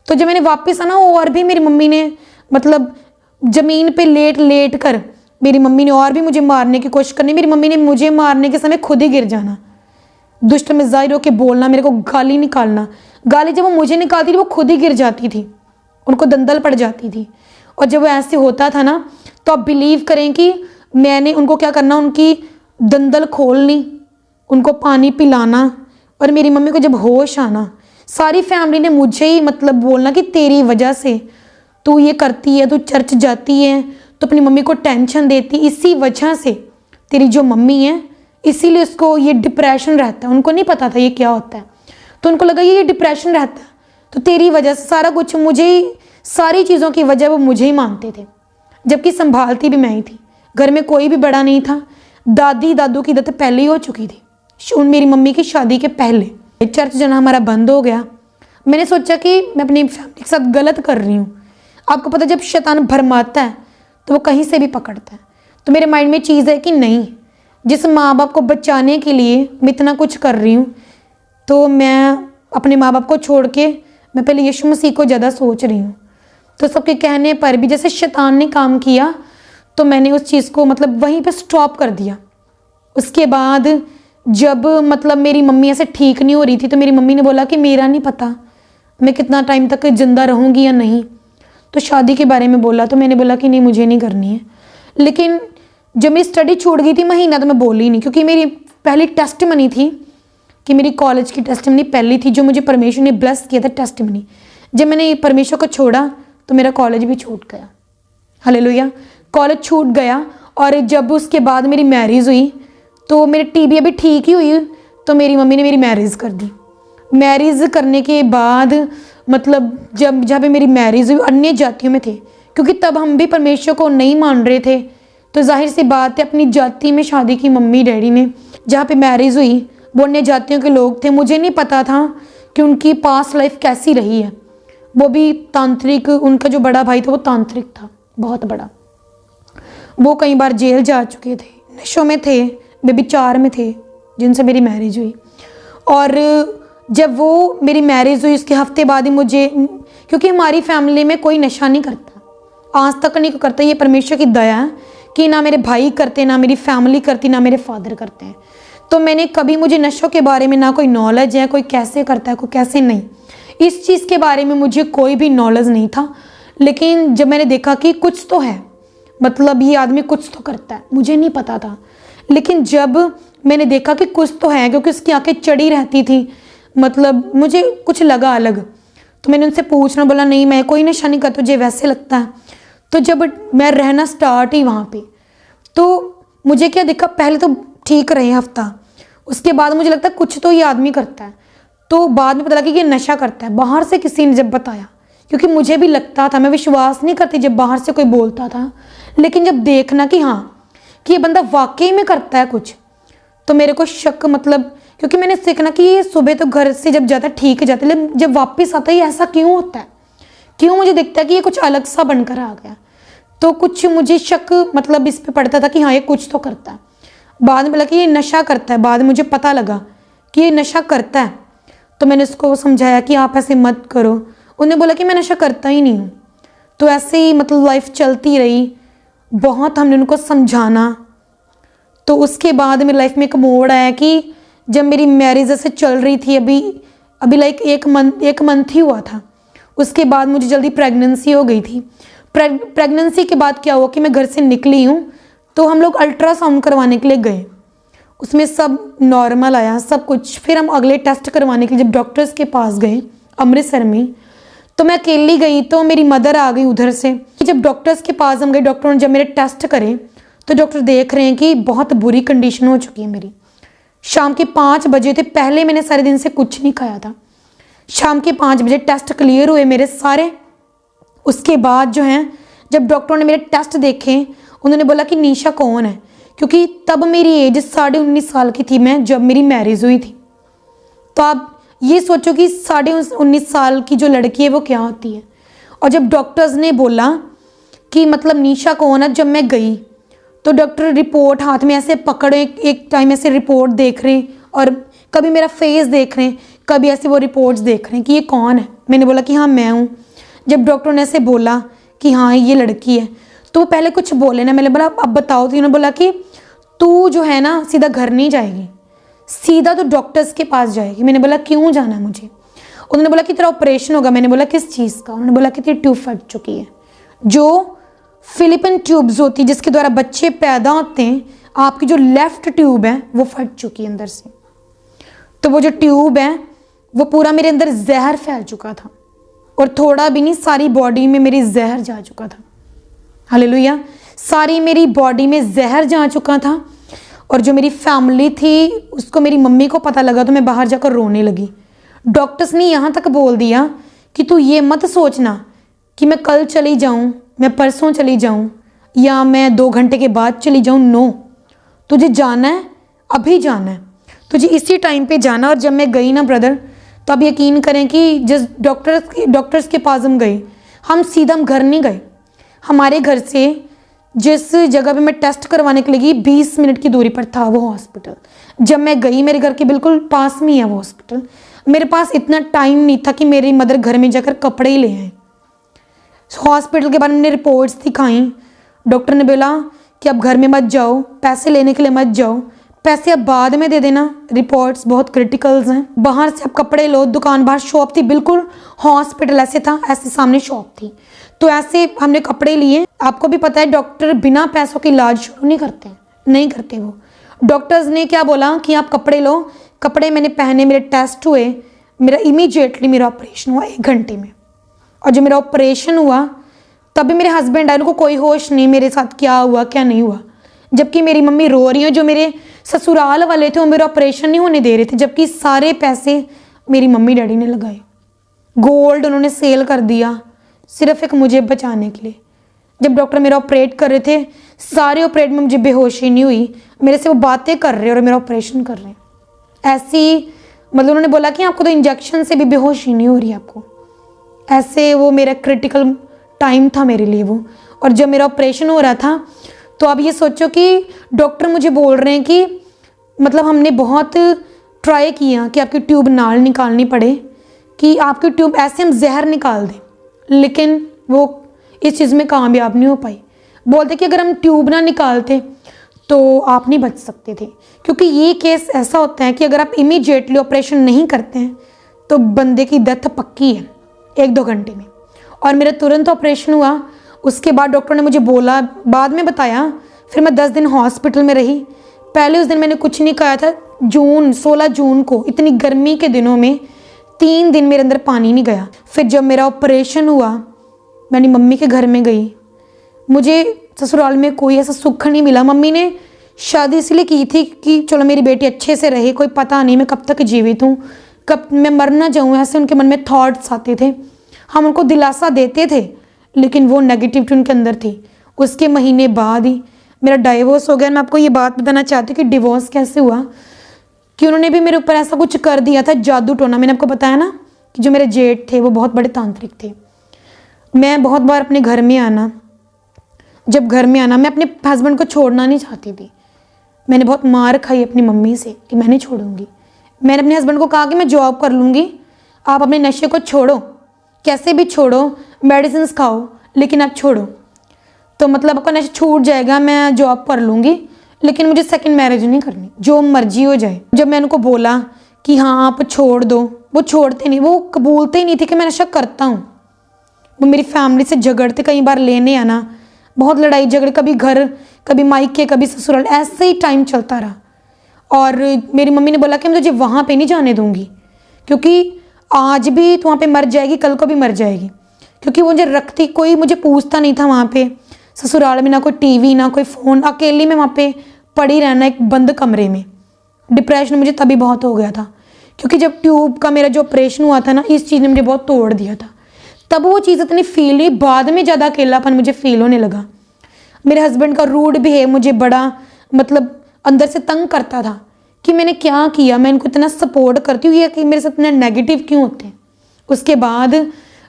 तो जब मैंने वापस आना, और भी मेरी मम्मी ने मतलब ज़मीन पे लेट कर मेरी मम्मी ने और भी मुझे मारने की कोशिश करनी। मेरी मम्मी ने मुझे मारने के समय खुद ही गिर जाना, दुष्ट में जाहिर होकर बोलना, मेरे को गाली निकालना। गाली जब वो मुझे निकालती थी वो खुद ही गिर जाती थी, उनको दंदल पड़ जाती थी। और जब वो ऐसे होता था ना, तो आप बिलीव करें कि मैंने उनको क्या करना, उनकी दंदल खोलनी, उनको पानी पिलाना। और मेरी मम्मी को जब होश आना, सारी फैमिली ने मुझे ही मतलब बोलना कि तेरी वजह से तू ये करती है, तू चर्च जाती है, तो अपनी मम्मी को टेंशन देती, इसी वजह से तेरी जो मम्मी है, इसीलिए उसको ये डिप्रेशन रहता है। उनको नहीं पता था ये क्या होता है, तो उनको लगा ये डिप्रेशन रहता है, तो तेरी वजह से सारा कुछ, मुझे ही सारी चीज़ों की वजह वो मुझे ही मानते थे, जबकि संभालती भी मैं ही थी। घर में कोई भी बड़ा नहीं था। दादी दादू की डेथ पहले ही हो चुकी थी, मेरी मम्मी की शादी के पहले। चर्च जाना हमारा बंद हो गया। मैंने सोचा कि मैं अपनी फैमिली के साथ गलत कर रही हूँ। आपको पता, जब शैतान भरमाता है तो वो कहीं से भी पकड़ता है। तो मेरे माइंड में चीज़ है कि नहीं, जिस माँ बाप को बचाने के लिए मैं इतना कुछ कर रही हूँ, तो मैं अपने माँ बाप को छोड़ के मैं पहले यीशु मसीह को ज़्यादा सोच रही हूँ। तो सबके कहने पर भी जैसे शैतान ने काम किया, तो मैंने उस चीज़ को मतलब वहीं पे स्टॉप कर दिया। उसके बाद जब मतलब मेरी मम्मी ऐसे ठीक नहीं हो रही थी तो मेरी मम्मी ने बोला कि मेरा नहीं पता मैं कितना टाइम तक ज़िंदा रहूँगी या नहीं, तो शादी के बारे में बोला। तो मैंने बोला कि नहीं मुझे नहीं करनी है। लेकिन जब मेरी स्टडी छूट गई थी महीना तो मैं बोली नहीं, क्योंकि मेरी पहली टेस्टमनी थी कि मेरी कॉलेज की टेस्टमनी पहली थी जो मुझे परमेश्वर ने ब्लेस किया था टेस्टमनी। जब मैंने परमेश्वर को छोड़ा तो मेरा कॉलेज भी छूट गया। हालेलुया, कॉलेज छूट गया। और जब उसके बाद मेरी मैरिज हुई तो मेरी टीबी अभी ठीक ही हुई तो मेरी मम्मी ने मेरी मैरिज कर दी। मैरिज करने के बाद मतलब जब मेरी मैरिज हुई अन्य जातियों में थे, क्योंकि तब हम भी परमेश्वर को नहीं मान रहे थे। तो जाहिर सी बात है अपनी जाति में शादी की मम्मी डैडी ने। जहाँ पे मैरिज हुई वो अन्य जातियों के लोग थे। मुझे नहीं पता था कि उनकी पास्ट लाइफ कैसी रही है। वो भी तांत्रिक, उनका जो बड़ा भाई था वो तांत्रिक था बहुत बड़ा। वो कई बार जेल जा चुके थे, नशों में थे, व्यभिचार में थे, जिनसे मेरी मैरिज हुई। और जब वो मेरी मैरिज हुई उसके हफ्ते बाद ही मुझे, क्योंकि हमारी फैमिली में कोई नशा नहीं करता, आज तक नहीं करता। ये परमेश्वर की दया है कि ना मेरे भाई करते, ना मेरी फैमिली करती, ना मेरे फादर करते हैं। तो मैंने कभी, मुझे नशों के बारे में ना कोई नॉलेज है, कोई कैसे करता है कोई कैसे नहीं, इस चीज़ के बारे में मुझे कोई भी नॉलेज नहीं था। लेकिन जब मैंने देखा कि कुछ तो है, मतलब ये आदमी कुछ तो करता है, मुझे नहीं पता था। लेकिन जब मैंने देखा कि कुछ तो है, क्योंकि उसकी आंखें चढ़ी रहती थी, मतलब मुझे कुछ लगा अलग। तो मैंने उनसे पूछना, बोला नहीं मैं कोई नशा नहीं करता, तुझे वैसे लगता है। तो जब मैं रहना स्टार्ट ही वहाँ पे, तो मुझे क्या दिखा, पहले तो ठीक रहे हफ्ता, उसके बाद मुझे लगता है कुछ तो ये आदमी करता है। तो बाद में पता लगा कि ये नशा करता है। बाहर से किसी ने जब बताया, क्योंकि मुझे भी लगता था, मैं विश्वास नहीं करती जब बाहर से कोई बोलता था, लेकिन जब देखना कि हाँ कि ये बंदा वाकई में करता है कुछ, तो मेरे को शक, मतलब क्योंकि मैंने सीखना कि ये सुबह तो घर से जब जाता है ठीक है जाता है, लेकिन जब वापस आता है ये ऐसा क्यों होता है, क्यों मुझे दिखता है कि ये कुछ अलग सा बनकर आ गया। तो कुछ मुझे शक मतलब इस पे पड़ता था कि हाँ ये कुछ तो करता है। बाद में बोला कि ये नशा करता है, बाद में मुझे पता लगा कि ये नशा करता है। तो मैंने उसको समझाया कि आप ऐसे मत करो। उन्होंने बोला कि मैं नशा करता ही नहीं हूँ। तो ऐसे ही मतलब लाइफ चलती रही, बहुत हमने उनको समझाना। तो उसके बाद मेरी लाइफ में एक मोड़ आया कि जब मेरी मैरिज ऐसे चल रही थी, अभी लाइक एक मंथ ही हुआ था, उसके बाद मुझे जल्दी प्रेगनेंसी हो गई थी। प्रेगनेंसी के बाद क्या हुआ कि मैं घर से निकली हूँ तो हम लोग अल्ट्रासाउंड करवाने के लिए गए, उसमें सब नॉर्मल आया सब कुछ। फिर हम अगले टेस्ट करवाने के लिए जब डॉक्टर्स के पास गए अमृतसर में, तो मैं अकेली गई, तो मेरी मदर आ गई उधर से। जब डॉक्टर्स के पास हम गए, डॉक्टर ने जब मेरे टेस्ट करे तो डॉक्टर देख रहे हैं कि बहुत बुरी कंडीशन हो चुकी है मेरी। शाम के 5 बजे थे, पहले मैंने सारे दिन से कुछ नहीं खाया था। शाम के 5 बजे टेस्ट क्लियर हुए मेरे सारे। उसके बाद जो है जब डॉक्टरों ने मेरे टेस्ट देखे, उन्होंने बोला कि निशा कौन है, क्योंकि तब मेरी एज 19.5 साल की थी मैं जब मेरी मैरिज हुई थी। तो आप ये सोचो कि 19.5 साल की जो लड़की है वो क्या होती है। और जब डॉक्टर्स ने बोला कि मतलब निशा कौन है, जब मैं गई तो डॉक्टर रिपोर्ट हाथ में ऐसे पकड़े, एक टाइम ऐसे रिपोर्ट देख रहे हैं और कभी मेरा फेस देख रहे हैं, कभी ऐसे वो रिपोर्ट्स देख रहे हैं कि ये कौन है। मैंने बोला कि हाँ मैं हूँ। जब डॉक्टर ने ऐसे बोला कि हाँ ये लड़की है, तो वो पहले कुछ बोले ना, मैंने बोला अब बताओ। तो उन्होंने बोला कि तू जो है ना सीधा घर नहीं जाएगी, सीधा तो डॉक्टर्स के पास जाएगी। मैंने बोला क्यों जाना है मुझे। उन्होंने बोला कि तेरा ऑपरेशन होगा। मैंने बोला किस चीज़ का। उन्होंने बोला कि तेरी ट्यूब फट चुकी है, जो फिलिपिन ट्यूब्स होती है जिसके द्वारा बच्चे पैदा होते हैं, आपकी जो लेफ्ट ट्यूब है वो फट चुकी है अंदर से। तो वो जो ट्यूब है वो पूरा मेरे अंदर जहर फैल चुका था, और थोड़ा भी नहीं, सारी बॉडी में मेरी जहर जा चुका था। हालेलुया, सारी मेरी बॉडी में जहर जा चुका था। और जो मेरी फैमिली थी उसको, मेरी मम्मी को पता लगा तो मैं बाहर जाकर रोने लगी। डॉक्टर्स ने यहाँ तक बोल दिया कि तू ये मत सोचना कि मैं कल चली जाऊँ, मैं परसों चली जाऊँ, या मैं 2 घंटे के बाद चली जाऊँ। नो, तुझे जाना है, अभी जाना है, तुझे इसी टाइम पे जाना। और जब मैं गई ना ब्रदर, तो आप यकीन करें कि जिस डॉक्टर्स के पास हम गए, हम सीधा हम घर नहीं गए। हमारे घर से जिस जगह पे मैं टेस्ट करवाने के लिए गई 20 मिनट की दूरी पर था वो हॉस्पिटल। जब मैं गई, मेरे घर के बिल्कुल पास में ही है वो हॉस्पिटल। मेरे पास इतना टाइम नहीं था कि मेरी मदर घर में जाकर कपड़े ही ले आए। हॉस्पिटल के बाद मैंने रिपोर्ट्स दिखाई, डॉक्टर ने बोला कि अब घर में मत जाओ, पैसे लेने के लिए मत जाओ, पैसे अब बाद में दे देना, रिपोर्ट्स बहुत क्रिटिकल्स हैं। बाहर से अब कपड़े लो, दुकान बाहर शॉप थी, बिल्कुल हॉस्पिटल ऐसे था, ऐसे सामने शॉप थी, तो ऐसे हमने कपड़े लिए। आपको भी पता है डॉक्टर बिना पैसों के इलाज शुरू नहीं करते वो। डॉक्टर्स ने क्या बोला कि आप कपड़े लो, कपड़े मैंने पहने, मेरे टेस्ट हुए, मेरा इमीडिएटली मेरा ऑपरेशन हुआ 1 घंटे में। और जब मेरा ऑपरेशन हुआ तभी मेरे हस्बैंड आए, उनको कोई होश नहीं मेरे साथ क्या हुआ क्या नहीं हुआ, जबकि मेरी मम्मी रो रही है। जो मेरे ससुराल वाले थे वो मेरा ऑपरेशन नहीं होने दे रहे थे, जबकि सारे पैसे मेरी मम्मी डैडी ने लगाए, गोल्ड उन्होंने सेल कर दिया सिर्फ एक मुझे बचाने के लिए। जब डॉक्टर मेरा ऑपरेट कर रहे थे, सारे ऑपरेट में मुझे बेहोशी नहीं हुई, मेरे से वो बातें कर रहे हैं और मेरा ऑपरेशन कर रहे हैं। ऐसी मतलब उन्होंने बोला कि आपको तो इंजेक्शन से भी बेहोशी नहीं हो रही आपको, ऐसे वो मेरा क्रिटिकल टाइम था मेरे लिए वो। और जब मेरा ऑपरेशन हो रहा था तो अब ये सोचो कि डॉक्टर मुझे बोल रहे हैं कि मतलब हमने बहुत ट्राई किया कि आपकी ट्यूब नाल निकालनी पड़े, कि आपकी ट्यूब ऐसे हम जहर निकाल दें, लेकिन वो इस चीज़ में कामयाब नहीं हो पाई। बोलते कि अगर हम ट्यूब ना निकालते तो आप नहीं बच सकते थे, क्योंकि ये केस ऐसा होता है कि अगर आप इमीडिएटली ऑपरेशन नहीं करते हैं तो बंदे की डेथ पक्की है 1-2 घंटे में। और मेरा तुरंत ऑपरेशन हुआ, उसके बाद डॉक्टर ने मुझे बोला, बाद में बताया, फिर मैं 10 दिन हॉस्पिटल में रही। पहले उस दिन मैंने कुछ नहीं खाया था, 16 जून को, इतनी गर्मी के दिनों में 3 दिन मेरे अंदर पानी नहीं गया। फिर जब मेरा ऑपरेशन हुआ मैंने मम्मी के घर में गई, मुझे ससुराल में कोई ऐसा सुख नहीं मिला। मम्मी ने शादी इसलिए की थी कि चलो मेरी बेटी अच्छे से रहे, कोई पता नहीं मैं कब तक जीवित हूँ, कब मैं मर ना जाऊँ, ऐसे उनके मन में थॉट्स आते थे। हम उनको दिलासा देते थे लेकिन वो नेगेटिविटी उनके अंदर थी। उसके महीने बाद ही मेरा डाइवोर्स हो गया। मैं आपको ये बात बताना चाहती हूँ कि डिवोर्स कैसे हुआ, कि उन्होंने भी मेरे ऊपर ऐसा कुछ कर दिया था, जादू टोना। मैंने आपको बताया ना कि जो मेरे जेठ थे वो बहुत बड़े तांत्रिक थे। मैं बहुत बार अपने घर में आना, जब घर में आना मैं अपने हस्बैंड को छोड़ना नहीं चाहती थी। मैंने बहुत मार खाई अपनी मम्मी से कि मैं नहीं छोड़ूंगी। मैंने अपने हस्बैंड को कहा कि मैं जॉब कर लूँगी, आप अपने नशे को छोड़ो, कैसे भी छोड़ो, मेडिसिन खाओ, लेकिन आप छोड़ो। तो मतलब आपका नशा छूट जाएगा, मैं जॉब कर लूँगी, लेकिन मुझे सेकंड मैरिज नहीं करनी, जो मर्जी हो जाए। जब मैं उनको बोला कि हाँ आप छोड़ दो, वो छोड़ते नहीं, वो कबूलते ही नहीं थे कि मैं नशा करता हूँ। वो मेरी फैमिली से झगड़ते, कई बार लेने आना, बहुत लड़ाई झगड़े, कभी घर, कभी मायके, कभी ससुराल, ऐसे ही टाइम चलता रहा। और मेरी मम्मी ने बोला कि मैं तुझे वहाँ पे नहीं जाने दूँगी, क्योंकि आज भी तू वहाँ पे मर जाएगी, कल को भी मर जाएगी। क्योंकि मुझे रखती, कोई मुझे पूछता नहीं था वहाँ पे ससुराल में, ना कोई टीवी ना कोई फ़ोन, अकेली में वहाँ पे पड़ी रहना एक बंद कमरे में। डिप्रेशन मुझे तभी बहुत हो गया था, क्योंकि जब ट्यूब का मेरा जो ऑपरेशन हुआ था ना, इस चीज़ ने मुझे बहुत तोड़ दिया था। तब वो चीज़ इतनी फील हुई, बाद में ज़्यादा अकेलापन मुझे फील होने लगा। मेरे हस्बैंड का रूड बिहेव मुझे बड़ा मतलब अंदर से तंग करता था कि मैंने क्या किया, मैं इनको इतना सपोर्ट करती हूँ, ये कि मेरे साथ इतना नेगेटिव क्यों होते हैं। उसके बाद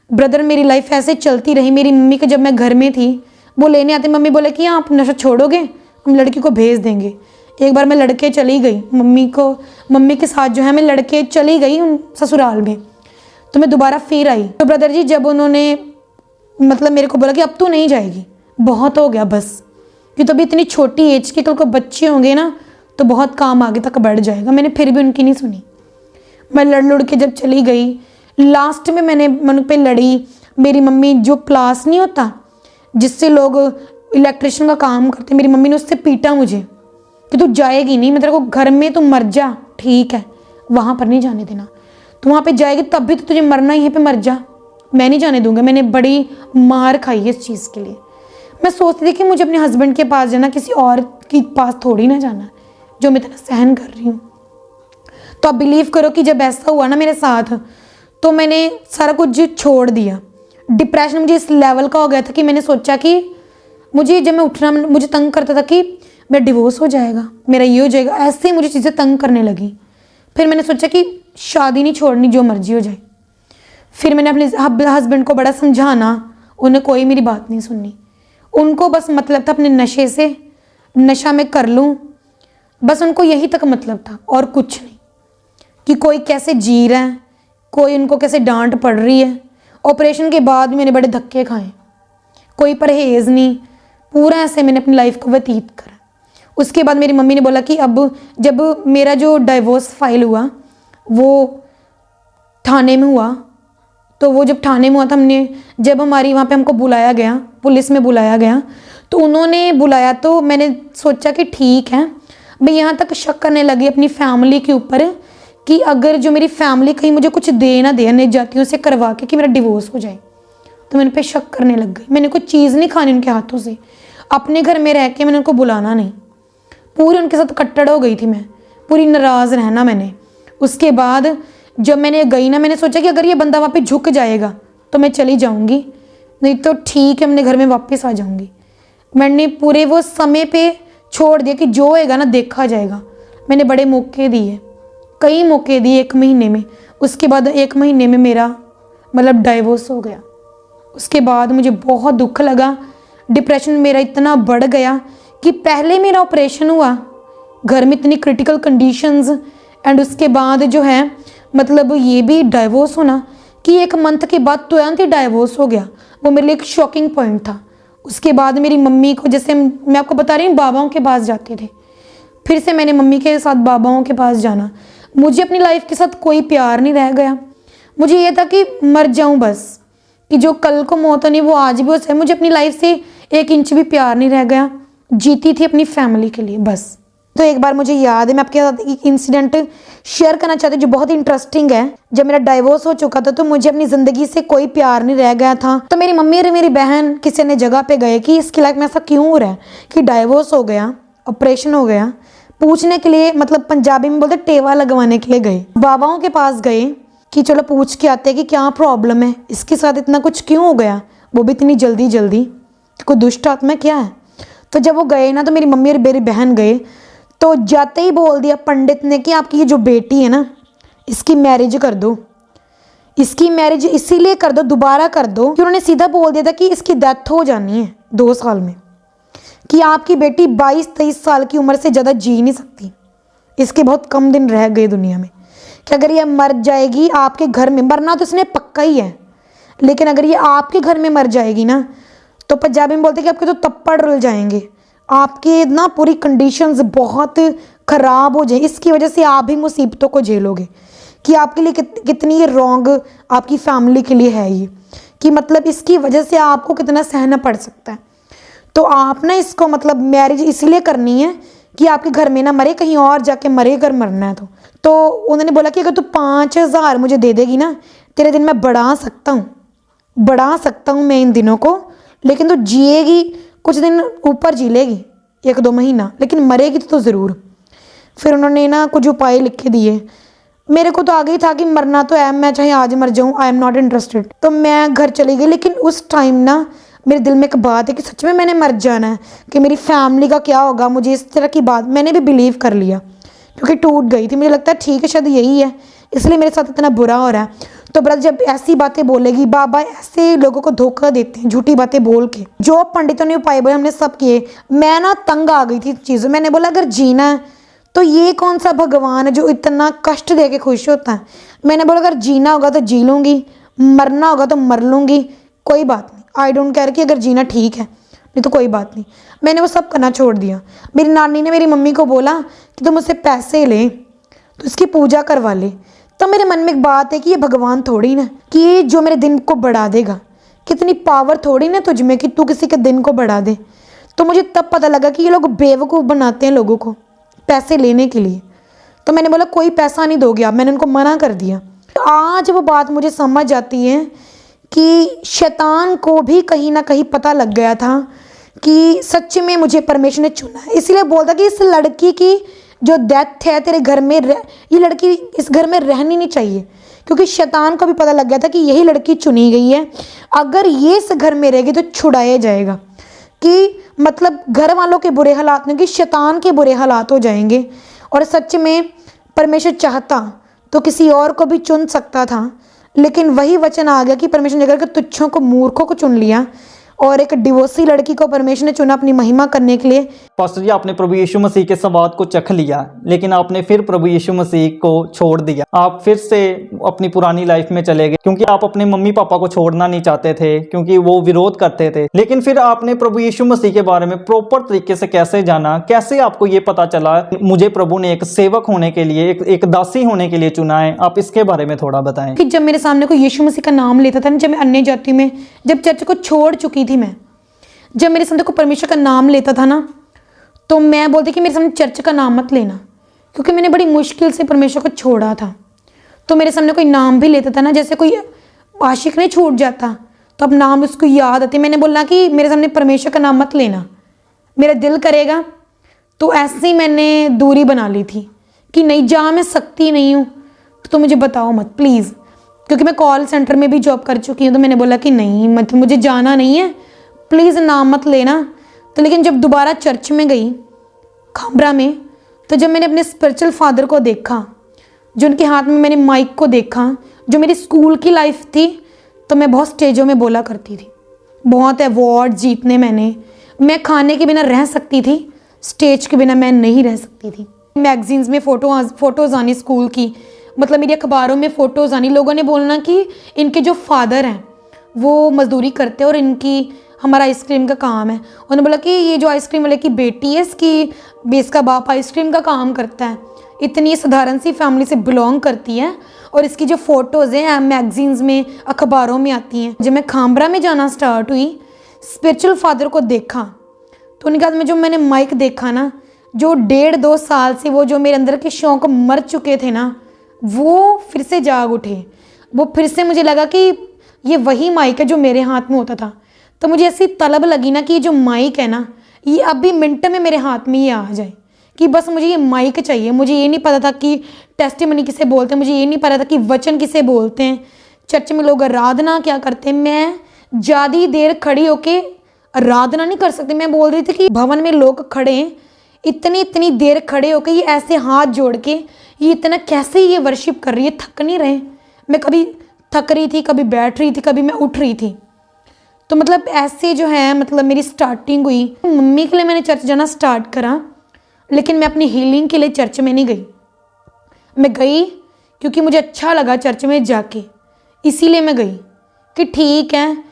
ब्रदर, मेरी लाइफ ऐसे चलती रही। मेरी मम्मी के जब मैं घर में थी वो लेने आते, मम्मी बोले कि आप नशा छोड़ोगे, हम लड़की को भेज देंगे। एक बार मैं लड़के चली गई, मम्मी के साथ जो है मैं लड़के चली गई उन ससुराल में, तो मैं दोबारा फिर आई। तो ब्रदर जी जब उन्होंने मतलब मेरे को बोला कि अब तू नहीं जाएगी, बहुत हो गया बस, कि तो अभी इतनी छोटी एज के, कल को बच्चे होंगे ना तो बहुत काम आगे तक बढ़ जाएगा। मैंने फिर भी उनकी नहीं सुनी, मैं लड़ के जब चली गई, लास्ट में मैंने उन पे लड़ी। मेरी मम्मी, जो प्लास नहीं होता जिससे लोग इलेक्ट्रिशियन का काम करते, मेरी मम्मी ने उससे पीटा मुझे कि तू जाएगी नहीं, मैं तेरे को घर में तू मर जा, ठीक है, वहाँ पर नहीं जाने देना, तू वहाँ पे जाएगी तब भी तो तुझे मरना, यहीं पे मर जा, मैं नहीं जाने दूंगा। मैंने बड़ी मार खाई है इस चीज़ के लिए। मैं सोचती थी कि मुझे अपने हस्बैंड के पास जाना, किसी और के पास थोड़ी ना जाना जो मैं इतना सहन कर रही हूँ। तो आप बिलीव करो कि जब ऐसा हुआ ना मेरे साथ, तो मैंने सारा कुछ छोड़ दिया। डिप्रेशन मुझे इस लेवल का हो गया था कि मैंने सोचा कि मुझे, जब मैं उठना, मुझे तंग करता था कि मेरा डिवोर्स हो जाएगा, मेरा ये हो जाएगा, ऐसे ही मुझे चीज़ें तंग करने लगी। फिर मैंने सोचा कि शादी नहीं छोड़नी, जो मर्जी हो जाए। फिर मैंने अपने हस्बैंड को बड़ा समझाना, उन्हें कोई मेरी बात नहीं सुननी। उनको बस मतलब था अपने नशे से, नशा मैं कर लूँ, बस उनको यही तक मतलब था और कुछ नहीं, कि कोई कैसे जी रहा है, कोई उनको कैसे डांट पड़ रही है। ऑपरेशन के बाद मैंने बड़े धक्के खाए, कोई परहेज़ नहीं, पूरा ऐसे मैंने अपनी लाइफ को व्यतीत करा। उसके बाद मेरी मम्मी ने बोला कि अब जब मेरा जो डाइवोर्स फाइल हुआ वो थाने में हुआ, तो वो जब थाने में हुआ था, जब हमारी वहाँ पे हमको बुलाया गया, पुलिस में बुलाया गया, तो उन्होंने बुलाया तो मैंने सोचा कि ठीक है। मैं यहाँ तक शक करने लगी अपनी फैमिली के ऊपर कि अगर जो मेरी फैमिली कहीं मुझे कुछ दे ना दे अन्य जातियों से करवा के कि मेरा डिवोर्स हो जाए, तो मैंने पे शक करने लग गई। मैंने कुछ चीज़ नहीं खानी उनके हाथों से, अपने घर में रह के मैंने उनको बुलाना नहीं, पूरी उनके साथ कट्टर हो गई थी मैं, पूरी नाराज़ रहना मैंने। उसके बाद जब मैंने गई ना, मैंने सोचा कि अगर ये बंदा वहाँ पे झुक जाएगा तो मैं चली जाऊँगी, नहीं तो ठीक है अपने घर में वापस आ जाऊँगी। मैंने पूरे वो समय पे छोड़ दिया कि जो होएगा ना देखा जाएगा। मैंने बड़े मौके दिए, कई मौके दिए 1 महीने में। उसके बाद 1 महीने में मेरा मतलब डाइवोर्स हो गया। उसके बाद मुझे बहुत दुख लगा, डिप्रेशन मेरा इतना बढ़ गया कि पहले मेरा ऑपरेशन हुआ, घर में इतनी क्रिटिकल कंडीशंस, एंड उसके बाद जो है मतलब ये भी डाइवोर्स होना कि 1 मंथ के बाद तुरंत ही डाइवोर्स हो गया। वो मेरे लिए एक शॉकिंग पॉइंट था। उसके बाद मेरी मम्मी को, जैसे मैं आपको बता रही हूँ, बाबाओं के पास जाते थे, फिर से मैंने मम्मी के साथ बाबाओं के पास जाना। मुझे अपनी लाइफ के साथ कोई प्यार नहीं रह गया। मुझे ये था कि मर जाऊँ बस, कि जो कल को मौत होनी वो आज भी हो जाए। मुझे अपनी लाइफ से 1 इंच भी प्यार नहीं रह गया, जीती थी अपनी फैमिली के लिए बस। तो एक बार मुझे याद है, मैं आपके साथ एक इंसिडेंट शेयर करना चाहती हूँ जो बहुत इंटरेस्टिंग है। जब मेरा डाइवोर्स हो चुका था तो मुझे अपनी ज़िंदगी से कोई प्यार नहीं रह गया था। तो मेरी मम्मी और मेरी बहन किसी ने जगह पे गए कि इसकी लाइफ में ऐसा क्यों हो रहा है कि डाइवोर्स हो गया, ऑपरेशन हो गया, पूछने के लिए, मतलब पंजाबी में बोलते टेवा लगवाने के लिए गए। बाबाओं के पास गए कि चलो पूछ के आते हैं कि क्या प्रॉब्लम है, इसके साथ इतना कुछ क्यों हो गया, वो भी इतनी जल्दी, कोई दुष्ट आत्मा क्या है। तो जब वो गए ना, तो मेरी मम्मी और मेरी बहन गए, तो जाते ही बोल दिया पंडित ने कि आपकी ये जो बेटी है ना, इसकी मैरिज कर दो, इसकी मैरिज इसीलिए कर दो, दोबारा कर दो कि उन्होंने सीधा बोल दिया था कि इसकी डेथ हो जानी है 2 साल में, कि आपकी बेटी 22-23 साल की उम्र से ज़्यादा जी नहीं सकती, इसके बहुत कम दिन रह गए दुनिया में, कि अगर ये मर जाएगी आपके घर में, मरना तो इसने पक्का ही है, लेकिन अगर ये आपके घर में मर जाएगी ना, तो पंजाबी में बोलते हैं कि आपके तो तप्पड़ रुल जाएंगे, आपके ना पूरी कंडीशंस बहुत ख़राब हो जाए, इसकी वजह से आप भी मुसीबतों को झेलोगे, कि आपके लिए कितनी रॉन्ग आपकी फैमिली के लिए है ये, कि मतलब इसकी वजह से आपको कितना सहना पड़ सकता है। तो आप ना इसको मतलब मैरिज इसलिए करनी है कि आपके घर में ना मरे, कहीं और जाके मरे अगर मरना है तो उन्होंने बोला कि अगर तू 5,000 मुझे दे देगी ना, तेरे दिन मैं बढ़ा सकता हूँ मैं इन दिनों को, लेकिन तू जिएगी कुछ दिन ऊपर जी लेगी 1-2 महीना, लेकिन मरेगी तो ज़रूर। फिर उन्होंने ना कुछ उपाय लिख के दिए। मेरे को तो आगे ही था कि मरना तो है, मैं चाहे आज मर जाऊँ, आई एम नॉट इंटरेस्टेड। तो मैं घर चली गई, लेकिन उस टाइम ना मेरे दिल में एक बात है कि सच में मैंने मर जाना है, कि मेरी फैमिली का क्या होगा, मुझे इस तरह की बात मैंने भी बिलीव कर लिया, क्योंकि टूट गई थी। मुझे लगता है ठीक है शायद यही है, इसलिए मेरे साथ इतना बुरा हो रहा है। तो ब्रदर जब ऐसी बातें बोलेगी, बाबा ऐसे लोगों को धोखा देते हैं झूठी बातें बोल के। जो पंडितों ने उपाय बोले हमने सब किए, मैं ना तंग आ गई थी चीज़ों। मैंने बोला अगर जीना है तो ये कौन सा भगवान है जो इतना कष्ट दे के खुश होता है। मैंने बोला अगर जीना होगा तो जी लूँगी, मरना होगा तो मर लूँगी, कोई बात नहीं, आई डोंट केयर कि अगर जीना ठीक है, नहीं तो कोई बात नहीं। मैंने वो सब करना छोड़ दिया। मेरी नानी ने मेरी मम्मी को बोला कि तुम मुझसे पैसे ले तो इसकी पूजा करवा ले। तो मेरे मन में एक बात है कि ये भगवान थोड़ी ना कि जो मेरे दिन को बढ़ा देगा, कितनी पावर थोड़ी ना तुझ में कि तू किसी के दिन को बढ़ा दे। तो मुझे तब पता लगा कि ये लोग बेवकूफ़ बनाते हैं लोगों को पैसे लेने के लिए। तो मैंने बोला कोई पैसा नहीं दोगे आप, मैंने उनको मना कर दिया। तो आज वो बात मुझे समझ आती है कि शैतान को भी कहीं ना कहीं पता लग गया था कि सच में मुझे परमेश्वर ने चुना है। इसलिए बोलता कि इस लड़की की जो डेथ है तेरे घर में, ये लड़की इस घर में रहनी नहीं चाहिए, क्योंकि शैतान को भी पता लग गया था कि यही लड़की चुनी गई है, अगर ये इस घर में रहेगी तो छुड़ाया जाएगा। कि मतलब घर वालों के बुरे हालात नहीं कि शैतान के बुरे हालात हो जाएंगे। और सच में परमेश्वर चाहता तो किसी और को भी चुन सकता था, लेकिन वही वचन आ गया कि परमेश्वर ने अगर तुच्छों को मूर्खों को चुन लिया और एक डिवोर्सी लड़की को परमेश्वर ने चुना अपनी महिमा करने के लिए। पास्टर जी, आपने प्रभु यीशु मसीह के स्वाद को चख लिया, लेकिन आपने फिर प्रभु यीशु मसीह को छोड़ दिया। आप फिर से अपनी पुरानी लाइफ में चले गए, क्योंकि आप अपने मम्मी पापा को छोड़ना नहीं चाहते थे, क्योंकि वो विरोध करते थे। लेकिन फिर आपने प्रभु यीशु मसीह के बारे में प्रॉपर तरीके से कैसे जाना? कैसे आपको ये पता चला मुझे प्रभु ने एक सेवक होने के लिए, एक दासी होने के लिए चुना है? आप इसके बारे में थोड़ा बताएं। कि जब मेरे सामने कोई यीशु मसीह का नाम लेता था, जब मैं अन्य जाति में, जब चर्च को छोड़ चुकी थी मैं, जब मेरे सामने कोई परमेश्वर का नाम लेता था ना, तो मैं बोलती कि मेरे सामने चर्च का नाम मत लेना, क्योंकि मैंने बड़ी मुश्किल से परमेश्वर को छोड़ा था। तो मेरे सामने कोई नाम भी लेता था ना, जैसे कोई आशिक नहीं छूट जाता तो अब नाम उसको याद आती, मैंने बोलना कि मेरे सामने परमेश्वर का नाम मत लेना, मेरा दिल करेगा। तो ऐसे ही मैंने दूरी बना ली थी कि नहीं, जहाँ मैं सकती नहीं हूँ तो मुझे बताओ मत प्लीज़, क्योंकि मैं कॉल सेंटर में भी जॉब कर चुकी हूँ। तो मैंने बोला कि नहीं, मत, मुझे जाना नहीं है, प्लीज़ नाम मत लेना। तो लेकिन जब दोबारा चर्च में गई खामरा में, तो जब मैंने अपने स्पिरिचुअल फादर को देखा, जो उनके हाथ में मैंने माइक को देखा, जो मेरी स्कूल की लाइफ थी, तो मैं बहुत स्टेजों में बोला करती थी, बहुत अवार्ड जीतने मैं खाने के बिना रह सकती थी, स्टेज के बिना मैं नहीं रह सकती थी। मैगजीन्स में फ़ोटोज़ आनी स्कूल की, मतलब मेरी अखबारों में फ़ोटोज़ आनी, लोगों ने बोलना कि इनके जो फादर हैं वो मजदूरी करते हैं और इनकी हमारा आइसक्रीम का काम है। उन्होंने बोला कि ये जो आइसक्रीम वाले की बेटी है, इसका बाप आइसक्रीम का काम करता है, इतनी साधारण सी फैमिली से बिलोंग करती है, और इसकी जो फ़ोटोज़ हैं मैगजीन्स में, अखबारों में आती हैं। जब मैं खामरा में जाना स्टार्ट हुई, स्पिरिचुअल फादर को देखा, तो उनके बाद में जो मैंने माइक देखा ना, जो 1.5-2 साल से वो जो मेरे अंदर के शौक़ मर चुके थे ना, वो फिर से जाग उठे। वो फिर से मुझे लगा कि ये वही माइक है जो मेरे हाथ में होता था। तो मुझे ऐसी तलब लगी ना कि ये जो माइक है ना, ये अभी मिनट में मेरे हाथ में ये आ जाए, कि बस मुझे ये माइक चाहिए। मुझे ये नहीं पता था कि टेस्टिमनी किसे बोलते हैं, मुझे ये नहीं पता था कि वचन किसे बोलते हैं, चर्च में लोग आराधना क्या करते हैं। मैं ज़्यादा देर खड़ी होके आराधना नहीं कर सकती। मैं बोल रही थी कि भवन में लोग खड़े हैं, इतनी देर खड़े होके ये ऐसे हाथ जोड़ के ये इतना कैसे ये वर्शिप कर रही है, थक नहीं रहे। मैं कभी थक रही थी, कभी बैठ रही थी, कभी मैं उठ रही थी। तो मतलब ऐसे जो है, मतलब मेरी स्टार्टिंग हुई। मम्मी के लिए मैंने चर्च जाना स्टार्ट करा, लेकिन मैं अपनी हीलिंग के लिए चर्च में नहीं गई। मैं गई क्योंकि मुझे अच्छा लगा चर्च में जाके, इसीलिए मैं गई कि ठीक है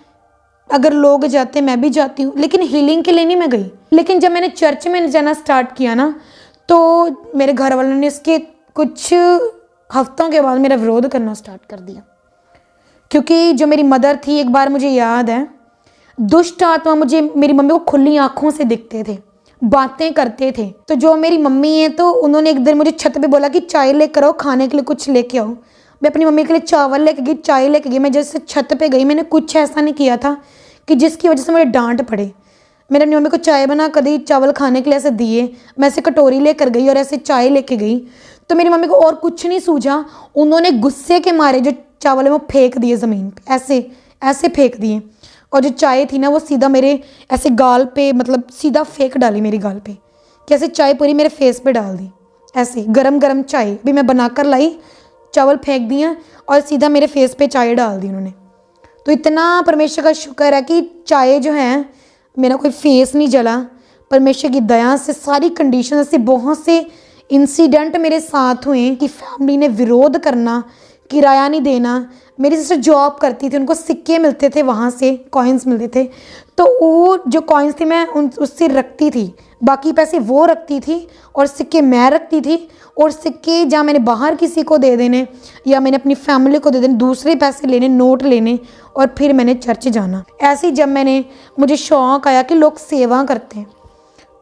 अगर लोग जाते मैं भी जाती हूँ, लेकिन हीलिंग के लिए नहीं मैं गई। लेकिन जब मैंने चर्च में जाना स्टार्ट किया ना, तो मेरे घर वालों ने इसके कुछ हफ्तों के बाद मेरा विरोध करना स्टार्ट कर दिया, क्योंकि जो मेरी मदर थी, एक बार मुझे याद है, दुष्ट आत्मा मुझे मेरी मम्मी को खुली आंखों से दिखते थे, बातें करते थे। तो जो मेरी मम्मी है, तो उन्होंने एक दिन मुझे छत पे बोला कि चाय लेकर आओ, खाने के लिए कुछ लेके आओ। मैं अपनी मम्मी के लिए चावल लेके गई, चाय लेके गई। मैं जैसे छत पे गई, मैंने कुछ ऐसा नहीं किया था कि जिसकी वजह से मुझे डांट पड़े। मैंने अपनी मम्मी को चाय बना कर दी, चावल खाने के लिए ऐसे दिए, मैं ऐसे कटोरी लेकर गई और ऐसे चाय लेके गई। तो मेरी मम्मी को और कुछ नहीं सूझा, उन्होंने गुस्से के मारे जो चावल है वो फेंक दिए ज़मीन पे, ऐसे फेंक दिए। और जो चाय थी ना, वो सीधा मेरे ऐसे गाल पे, मतलब सीधा फेंक डाली मेरी गाल पे, कैसे चाय पूरी मेरे फेस पे डाल दी। ऐसे गरम चाय भी मैं बनाकर लाई, चावल फेंक दिया और सीधा मेरे फेस पे चाय डाल दी उन्होंने। तो इतना परमेश्वर का शुक्र है कि चाय जो है, मेरा कोई फेस नहीं जला। परमेश्वर की दया से सारी कंडीशन से, बहुत से इंसिडेंट मेरे साथ हुए कि फैमिली ने विरोध करना, किराया नहीं देना। मेरी सिस्टर जॉब करती थी, उनको सिक्के मिलते थे, वहाँ से कॉइन्स मिलते थे, तो वो जो कॉइन्स थी मैं उससे रखती थी, बाकी पैसे वो रखती थी और सिक्के मैं रखती थी। और सिक्के जहाँ मैंने बाहर किसी को दे देने या मैंने अपनी फैमिली को दे देने, दूसरे पैसे लेने, नोट लेने, और फिर मैंने चर्च जाना। ऐसे ही जब मुझे शौक़ आया कि लोग सेवा करते हैं,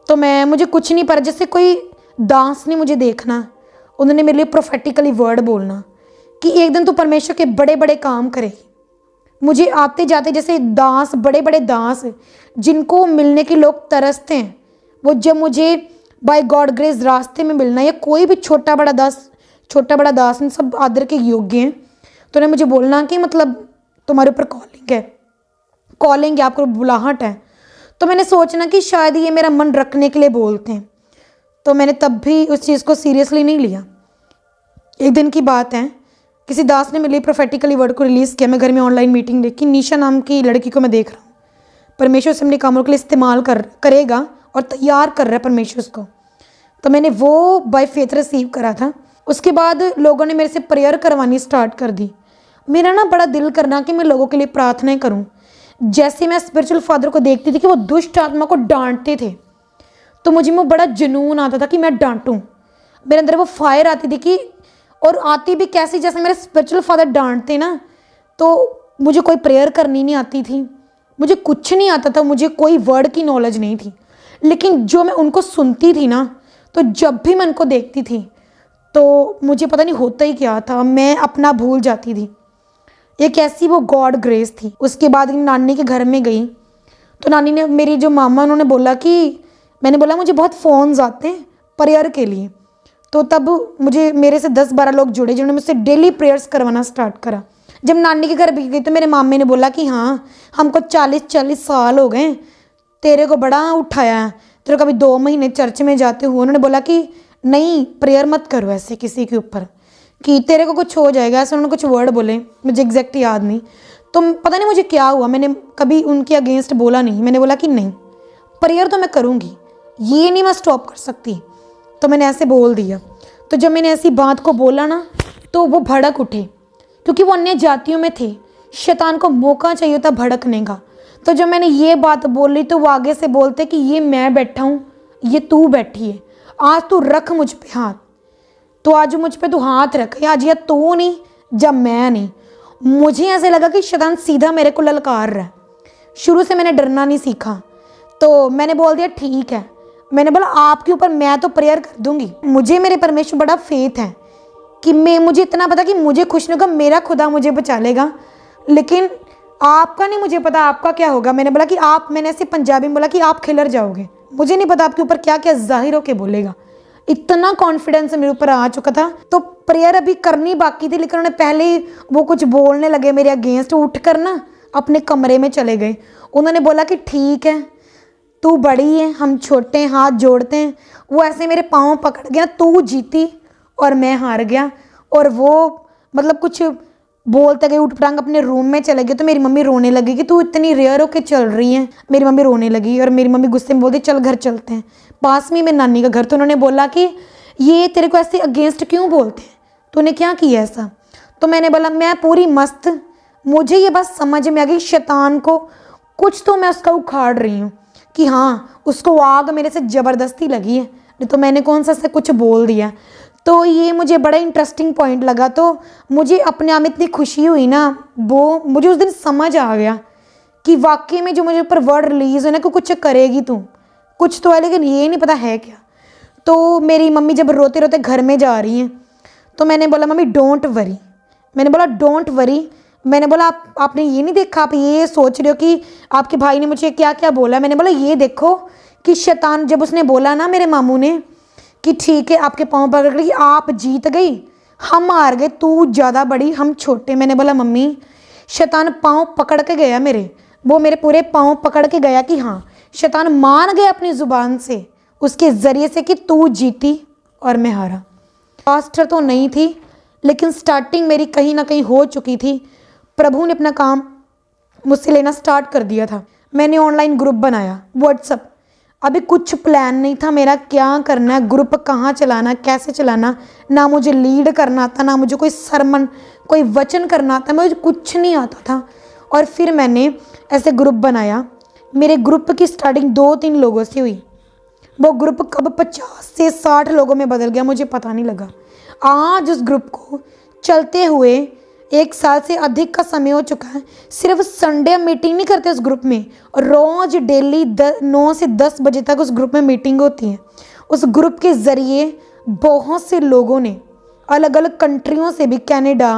तो मुझे कुछ नहीं, पर जैसे कोई दास ने मुझे देखना, उन्होंने मेरे लिए प्रोफेटिकली वर्ड बोलना कि एक दिन तो परमेश्वर के बड़े बड़े काम करेगी। मुझे आते जाते जैसे दास, बड़े बड़े दास जिनको मिलने के लोग तरसते हैं, वो जब मुझे बाय गॉड ग्रेस रास्ते में मिलना, या कोई भी छोटा बड़ा दास सब आदर के योग्य हैं, तो उन्हें मुझे बोलना कि मतलब तुम्हारे ऊपर कॉलिंग है, आपको बुलाहट है। तो मैंने सोचना कि शायद ये मेरा मन रखने के लिए बोलते हैं, तो मैंने तब भी उस चीज़ को सीरियसली नहीं लिया। एक दिन की बात है, किसी दास ने मेरे लिए प्रोफेटिकली वर्ड को रिलीज़ किया। मैं घर में ऑनलाइन मीटिंग देखी, निशा नाम की लड़की को मैं देख रहा हूँ, परमेश्वर से अपने कामों के लिए इस्तेमाल करेगा और तैयार कर रहा है परमेश्वर उसको। तो मैंने वो बाय फेथ रिसीव करा था। उसके बाद लोगों ने मेरे से प्रेयर करवानी स्टार्ट कर दी। मेरा ना बड़ा दिल करना कि मैं लोगों के लिए प्रार्थनाएं करूं। जैसे मैं स्पिरिचुअल फादर को देखती थी कि वो दुष्ट आत्मा को डांटते थे, तो मुझे में बड़ा जुनून आता था कि मैं डांटूं। मेरे अंदर वो फायर आती थी कि, और आती भी कैसी, जैसे मेरे स्पिरिचुअल फादर डांटते ना, तो मुझे कोई प्रेयर करनी नहीं आती थी, मुझे कुछ नहीं आता था, मुझे कोई वर्ड की नॉलेज नहीं थी। लेकिन जो मैं उनको सुनती थी ना, तो जब भी मैं उनको देखती थी तो मुझे पता नहीं होता ही क्या था, मैं अपना भूल जाती थी। एक ऐसी वो गॉड ग्रेस थी। उसके बाद नानी के घर में गई तो नानी ने, मेरी जो मामा, उन्होंने बोला कि, मैंने बोला मुझे बहुत फ़ोन्स आते हैं प्रेयर के लिए। तो तब मुझे, मेरे से 10-12 लोग जुड़े जिन्होंने मुझसे डेली प्रेयर्स करवाना स्टार्ट करा। जब नानी के घर भी गई तो मेरे मामे ने बोला कि हाँ, हमको 40-40 साल हो गए, तेरे को बड़ा उठाया है, तेरे को कभी 2 महीने चर्च में जाते हुए। उन्होंने बोला कि नहीं, प्रेयर मत करो ऐसे किसी के ऊपर, कि तेरे को कुछ हो जाएगा, ऐसे उन्होंने कुछ वर्ड बोले, मुझे एग्जैक्ट याद नहीं। तो पता नहीं मुझे क्या हुआ, मैंने कभी उनके अगेंस्ट बोला नहीं। मैंने बोला कि नहीं, प्रेयर तो मैं करूँगी, ये नहीं मैं स्टॉप कर सकती। तो मैंने ऐसे बोल दिया। तो जब मैंने ऐसी बात को बोला ना, तो वो भड़क उठे, क्योंकि वो अन्य जातियों में थे, शैतान को मौका चाहिए था भड़कने का। तो जब मैंने ये बात बोली तो वो आगे से बोलते कि ये मैं बैठा हूँ, ये तू बैठी है, आज तू रख मुझ पे हाथ, तो आज मुझ पे तू हाथ रख, आज या तू नहीं जब मैं नहीं। मुझे ऐसे लगा कि शैतान सीधा मेरे को ललकार रहा है। शुरू से मैंने डरना नहीं सीखा, तो मैंने बोल दिया ठीक है। मैंने बोला आपके ऊपर मैं तो प्रेयर कर दूंगी, मुझे मेरे परमेश्वर बड़ा फेथ है कि मुझे इतना पता कि मुझे खुश नहीं होगा, मेरा खुदा मुझे बचा लेगा, लेकिन आपका नहीं मुझे पता आपका क्या होगा। मैंने बोला कि आप, मैंने ऐसे पंजाबी में बोला कि आप खिलर जाओगे, मुझे नहीं पता आपके ऊपर क्या क्या जाहिर होके बोलेगा। इतना कॉन्फिडेंस मेरे ऊपर आ चुका था। तो प्रेयर अभी करनी बाकी थी, लेकिन उन्होंने पहले ही वो कुछ बोलने लगे मेरे अगेंस्ट, उठ कर ना अपने कमरे में चले गए। उन्होंने बोला कि ठीक है, तू बड़ी है, हम छोटे हैं, हाथ जोड़ते हैं। वो ऐसे मेरे पाँव पकड़ गया, तू जीती और मैं हार गया। और वो मतलब कुछ बोलते गए, उठ पटांग अपने रूम में चले गए। तो मेरी मम्मी रोने लगी कि तू इतनी रेयर होके चल रही है। मेरी मम्मी रोने लगी और मेरी मम्मी गुस्से में बोलती चल घर चलते हैं, पास में मेरी नानी का घर। तो उन्होंने बोला कि ये तेरे को ऐसे अगेंस्ट क्यों बोलते हैं, तूने क्या किया ऐसा। तो मैंने बोला मैं पूरी मस्त, मुझे ये बस समझ में आ गई शैतान को कुछ तो मैं उसका उखाड़ रही हूँ, कि हाँ उसको आग मेरे से ज़बरदस्ती लगी है, नहीं तो मैंने कौन सा से कुछ बोल दिया। तो ये मुझे बड़ा इंटरेस्टिंग पॉइंट लगा। तो मुझे अपने आप में इतनी खुशी हुई ना, वो मुझे उस दिन समझ आ गया कि वाकई में जो मुझे ऊपर वर्ड रिलीज़ है ना कि कुछ करेगी तू, कुछ तो है, लेकिन ये नहीं पता है क्या। तो मेरी मम्मी जब रोते रोते घर में जा रही हैं, तो मैंने बोला मम्मी डोंट वरी, मैंने बोला डोंट वरी। मैंने बोला आपने ये नहीं देखा, आप ये सोच रहे हो कि आपके भाई ने मुझे क्या क्या बोला। मैंने बोला ये देखो कि शैतान, जब उसने बोला ना मेरे मामू ने कि ठीक है आपके पाँव पकड़ गई, आप जीत गई, हम हार गए, तू ज़्यादा बड़ी हम छोटे। मैंने बोला मम्मी शैतान पाँव पकड़ के गया मेरे, वो मेरे पूरे पाँव पकड़ के गया कि हाँ शैतान मान गया अपनी ज़ुबान से, उसके ज़रिए से कि तू जीती और मैं हारा। पास्टर तो नहीं थी, लेकिन स्टार्टिंग मेरी कहीं ना कहीं हो चुकी थी। प्रभु ने अपना काम मुझसे लेना स्टार्ट कर दिया था। मैंने ऑनलाइन ग्रुप बनाया व्हाट्सअप, अभी कुछ प्लान नहीं था मेरा क्या करना है, ग्रुप कहाँ चलाना, कैसे चलाना, ना मुझे लीड करना आता, ना मुझे कोई सरमन कोई वचन करना आता, मुझे कुछ नहीं आता था। और फिर मैंने ऐसे ग्रुप बनाया। मेरे ग्रुप की स्टार्टिंग 2-3 लोगों से हुई, वो ग्रुप कब 50 से 60 लोगों में बदल गया मुझे पता नहीं लगा। आज उस ग्रुप को चलते हुए 1 साल से अधिक का समय हो चुका है। सिर्फ संडे मीटिंग नहीं करते उस ग्रुप में, रोज़ डेली 9 से 10 बजे तक उस ग्रुप में मीटिंग होती है। उस ग्रुप के ज़रिए बहुत से लोगों ने अलग अलग कंट्रियों से भी, कनाडा,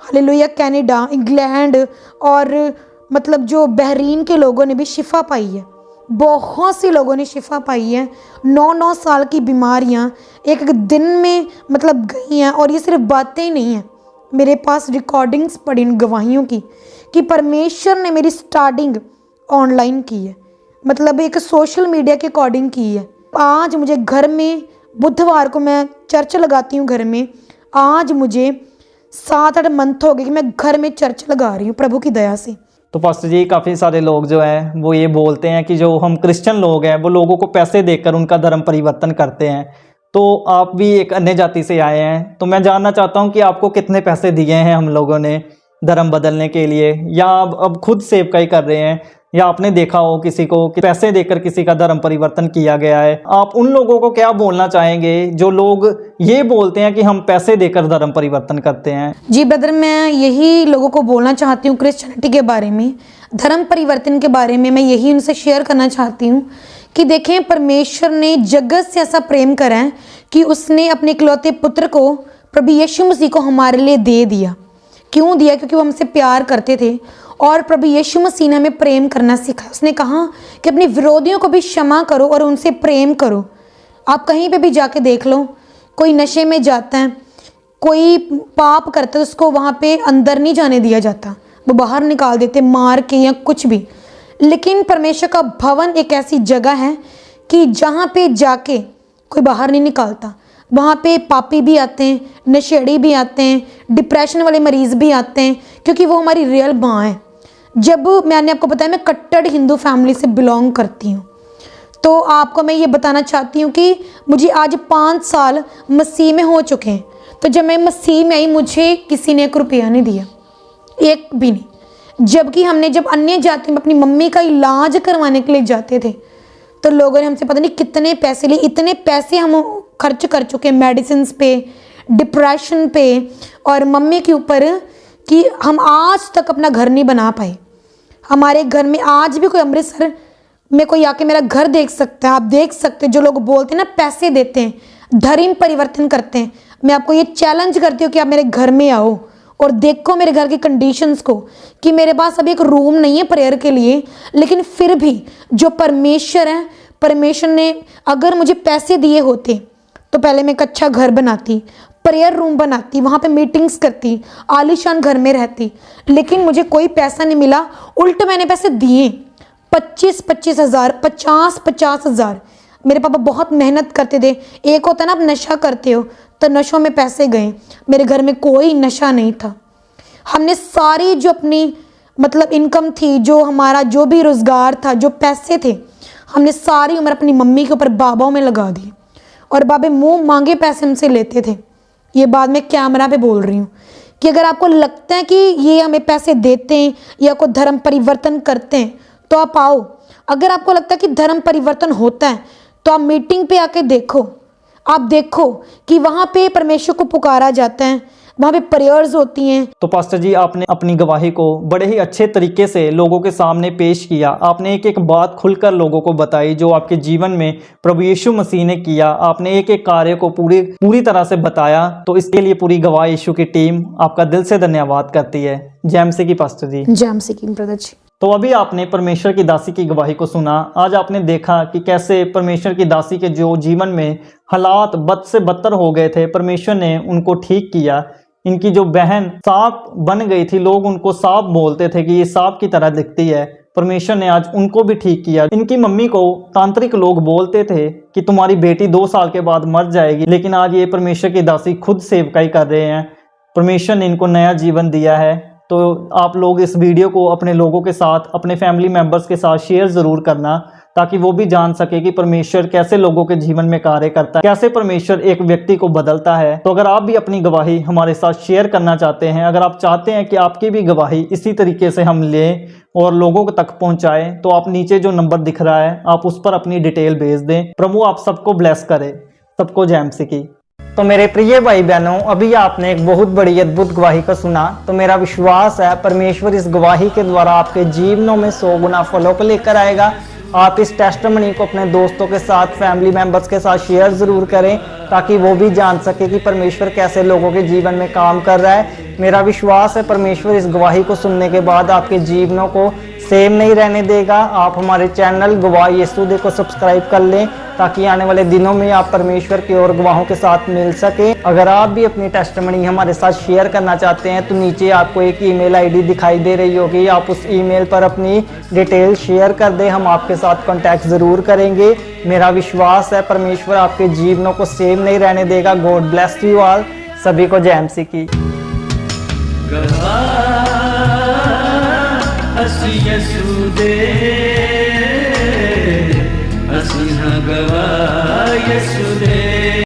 हालेलुया कनाडा, इंग्लैंड और मतलब जो बहरीन के लोगों ने भी शिफा पाई है। बहुत से लोगों ने शिफा पाई है। 9-9 साल की बीमारियां एक दिन में मतलब गई हैं। और ये सिर्फ बातें ही नहीं हैं, मेरे पास रिकॉर्डिंग्स पड़ी इन गवाहियों की कि परमेश्वर ने मेरी स्टार्टिंग ऑनलाइन की है, मतलब एक सोशल मीडिया के अकॉर्डिंग की है। आज मुझे घर में, बुधवार को मैं चर्च लगाती हूँ घर में, आज मुझे 7-8 मंथ हो गए कि मैं घर में चर्च लगा रही हूँ प्रभु की दया से। तो पास्टर जी काफ़ी सारे लोग जो हैं वो ये बोलते हैं कि जो हम क्रिश्चियन लोग हैं वो लोगों को पैसे देकर उनका धर्म परिवर्तन करते हैं। तो आप भी एक अन्य जाति से आए हैं, तो मैं जानना चाहता हूँ कि आपको कितने पैसे दिए हैं हम लोगों ने धर्म बदलने के लिए, या आप अब खुद सेवकाई कर रहे हैं, या आपने देखा हो किसी को कि पैसे देकर किसी का धर्म परिवर्तन किया गया है। आप उन लोगों को क्या बोलना चाहेंगे जो लोग ये बोलते हैं कि हम पैसे देकर धर्म परिवर्तन करते हैं? जी ब्रदर, मैं यही लोगों को बोलना चाहती हूँ क्रिश्चियनिटी के बारे में, धर्म परिवर्तन के बारे में। मैं यही उनसे शेयर करना चाहती हूँ कि देखें, परमेश्वर ने जगत से ऐसा प्रेम करा है कि उसने अपने इकलौते पुत्र को, प्रभु यीशु मसीह को हमारे लिए दे दिया। क्यों दिया? क्योंकि वो हमसे प्यार करते थे और प्रभु यीशु मसीह ने हमें प्रेम करना सिखाया। उसने कहा कि अपने विरोधियों को भी क्षमा करो और उनसे प्रेम करो। आप कहीं पे भी जाके देख लो, कोई नशे में जाता है, कोई पाप करता है, उसको वहाँ पे अंदर नहीं जाने दिया जाता, वो बाहर निकाल देते मार के या कुछ भी। लेकिन परमेश्वर का भवन एक ऐसी जगह है कि जहाँ पे जाके कोई बाहर नहीं निकालता। वहाँ पे पापी भी आते हैं, नशेड़ी भी आते हैं, डिप्रेशन वाले मरीज़ भी आते हैं, क्योंकि वो हमारी रियल माँ है। जब मैंने आपको बताया, मैं कट्टर हिंदू फैमिली से बिलोंग करती हूँ, तो आपको मैं ये बताना चाहती हूँ कि मुझे आज 5 साल मसीह में हो चुके हैं। तो जब मैं मसीह में आई, मुझे किसी ने 1 रुपया नहीं दिया, एक भी नहीं। जबकि हमने जब अन्य जाति में अपनी मम्मी का इलाज करवाने के लिए जाते थे, तो लोगों ने हमसे पता नहीं कितने पैसे लिए। इतने पैसे हम खर्च कर चुके हैं मेडिसिन पे, डिप्रेशन पे और मम्मी के ऊपर, कि हम आज तक अपना घर नहीं बना पाए। हमारे घर में आज भी कोई अमृतसर में कोई आके मेरा घर देख सकता है। आप देख सकते हैं, जो लोग बोलते हैं ना पैसे देते हैं, धर्म परिवर्तन करते हैं, मैं आपको ये चैलेंज करती हूँ कि आप मेरे घर में आओ और देखो मेरे घर की कंडीशंस को, कि मेरे पास अभी एक रूम नहीं है प्रेयर के लिए, लेकिन फिर भी जो परमेश्वर है, परमेश्वर ने अगर मुझे पैसे दिए होते तो पहले मैं एक अच्छा घर बनाती, प्रेयर रूम बनाती, वहाँ पे मीटिंग्स करती, आलीशान घर में रहती। लेकिन मुझे कोई पैसा नहीं मिला, उल्टा मैंने पैसे दिए 25-25 हज़ार, 50-50 हज़ार। मेरे पापा बहुत मेहनत करते थे। एक होता ना, आप नशा करते हो तो नशों में पैसे गए। मेरे घर में कोई नशा नहीं था। हमने सारी जो अपनी मतलब इनकम थी, जो हमारा जो भी रोज़गार था, जो पैसे थे, हमने सारी उम्र अपनी मम्मी के ऊपर बाबाओं में लगा दी, और बाबे मुंह मांगे पैसे हमसे लेते थे। ये बात मैं कैमरा पे बोल रही हूँ कि अगर आपको लगता है कि ये हमें पैसे देते हैं या कोई धर्म परिवर्तन करते हैं तो आप आओ। अगर आपको लगता है कि धर्म परिवर्तन होता है तो आप मीटिंग पे आके देखो। आप देखो कि वहाँ पे परमेश्वर को पुकारा जाता है, वहाँ पे प्रेयर्स होती हैं। तो पास्टर जी, आपने अपनी गवाही को बड़े ही अच्छे तरीके से लोगों के सामने पेश किया। आपने एक एक बात खुलकर लोगों को बताई जो आपके जीवन में प्रभु यीशु मसीह ने किया। आपने एक एक कार्य को पूरी तरह से बताया। तो इसके लिए पूरी गवाह यीशु की टीम आपका दिल से धन्यवाद करती है। जय मसीह की पास्टर जी। जय मसीह की ब्रदर जी। तो अभी आपने परमेश्वर की दासी की गवाही को सुना। आज आपने देखा कि कैसे परमेश्वर की दासी के जो जीवन में हालात बद से बदतर हो गए थे, परमेश्वर ने उनको ठीक किया। इनकी जो बहन सांप बन गई थी, लोग उनको सांप बोलते थे कि ये सांप की तरह दिखती है, परमेश्वर ने आज उनको भी ठीक किया। इनकी मम्मी को तांत्रिक लोग बोलते थे कि तुम्हारी बेटी 2 साल के बाद मर जाएगी, लेकिन आज ये परमेश्वर की दासी खुद सेवकाई कर रहे हैं। परमेश्वर ने इनको नया जीवन दिया है। तो आप लोग इस वीडियो को अपने लोगों के साथ, अपने फैमिली मेम्बर्स के साथ शेयर ज़रूर करना, ताकि वो भी जान सके कि परमेश्वर कैसे लोगों के जीवन में कार्य करता है, कैसे परमेश्वर एक व्यक्ति को बदलता है। तो अगर आप भी अपनी गवाही हमारे साथ शेयर करना चाहते हैं, अगर आप चाहते हैं कि आपकी भी गवाही इसी तरीके से हम लें और लोगों तक पहुंचाएं, तो आप नीचे जो नंबर दिख रहा है, आप उस पर अपनी डिटेल भेज दें। प्रभु आप सबको ब्लेस करे। सबको जय मसीह की। तो मेरे प्रिय भाई बहनों, अभी आपने एक बहुत बड़ी अद्भुत गवाही को सुना। तो मेरा विश्वास है परमेश्वर इस गवाही के द्वारा आपके जीवनों में 100 गुना फलों को लेकर आएगा। आप इस टेस्टिमनी को अपने दोस्तों के साथ, फैमिली मेंबर्स के साथ शेयर ज़रूर करें, ताकि वो भी जान सके कि परमेश्वर कैसे लोगों के जीवन में काम कर रहा है। मेरा विश्वास है परमेश्वर इस गवाही को सुनने के बाद आपके जीवनों को सेम नहीं रहने देगा। आप हमारे चैनल गवाह यीशु दे को सब्सक्राइब कर लें, ताकि आने वाले दिनों में आप परमेश्वर की और गवाहों के साथ मिल सके। अगर आप भी अपनी टेस्टिमनी हमारे साथ शेयर करना चाहते हैं, तो नीचे आपको एक ईमेल आईडी दिखाई दे रही होगी। आप उस ईमेल पर अपनी डिटेल शेयर कर दें, हम आपके साथ कांटेक्ट ज़रूर करेंगे। मेरा विश्वास है परमेश्वर आपके जीवनों को सेम नहीं रहने देगा। God bless you all. सभी को जय मसीह की। ਅਸੀਂ ਯਿਸੂ ਦੇ ਅਸੀਂ ਹਾਂ ਗਵਾਹ ਯਿਸੂ ਦੇ।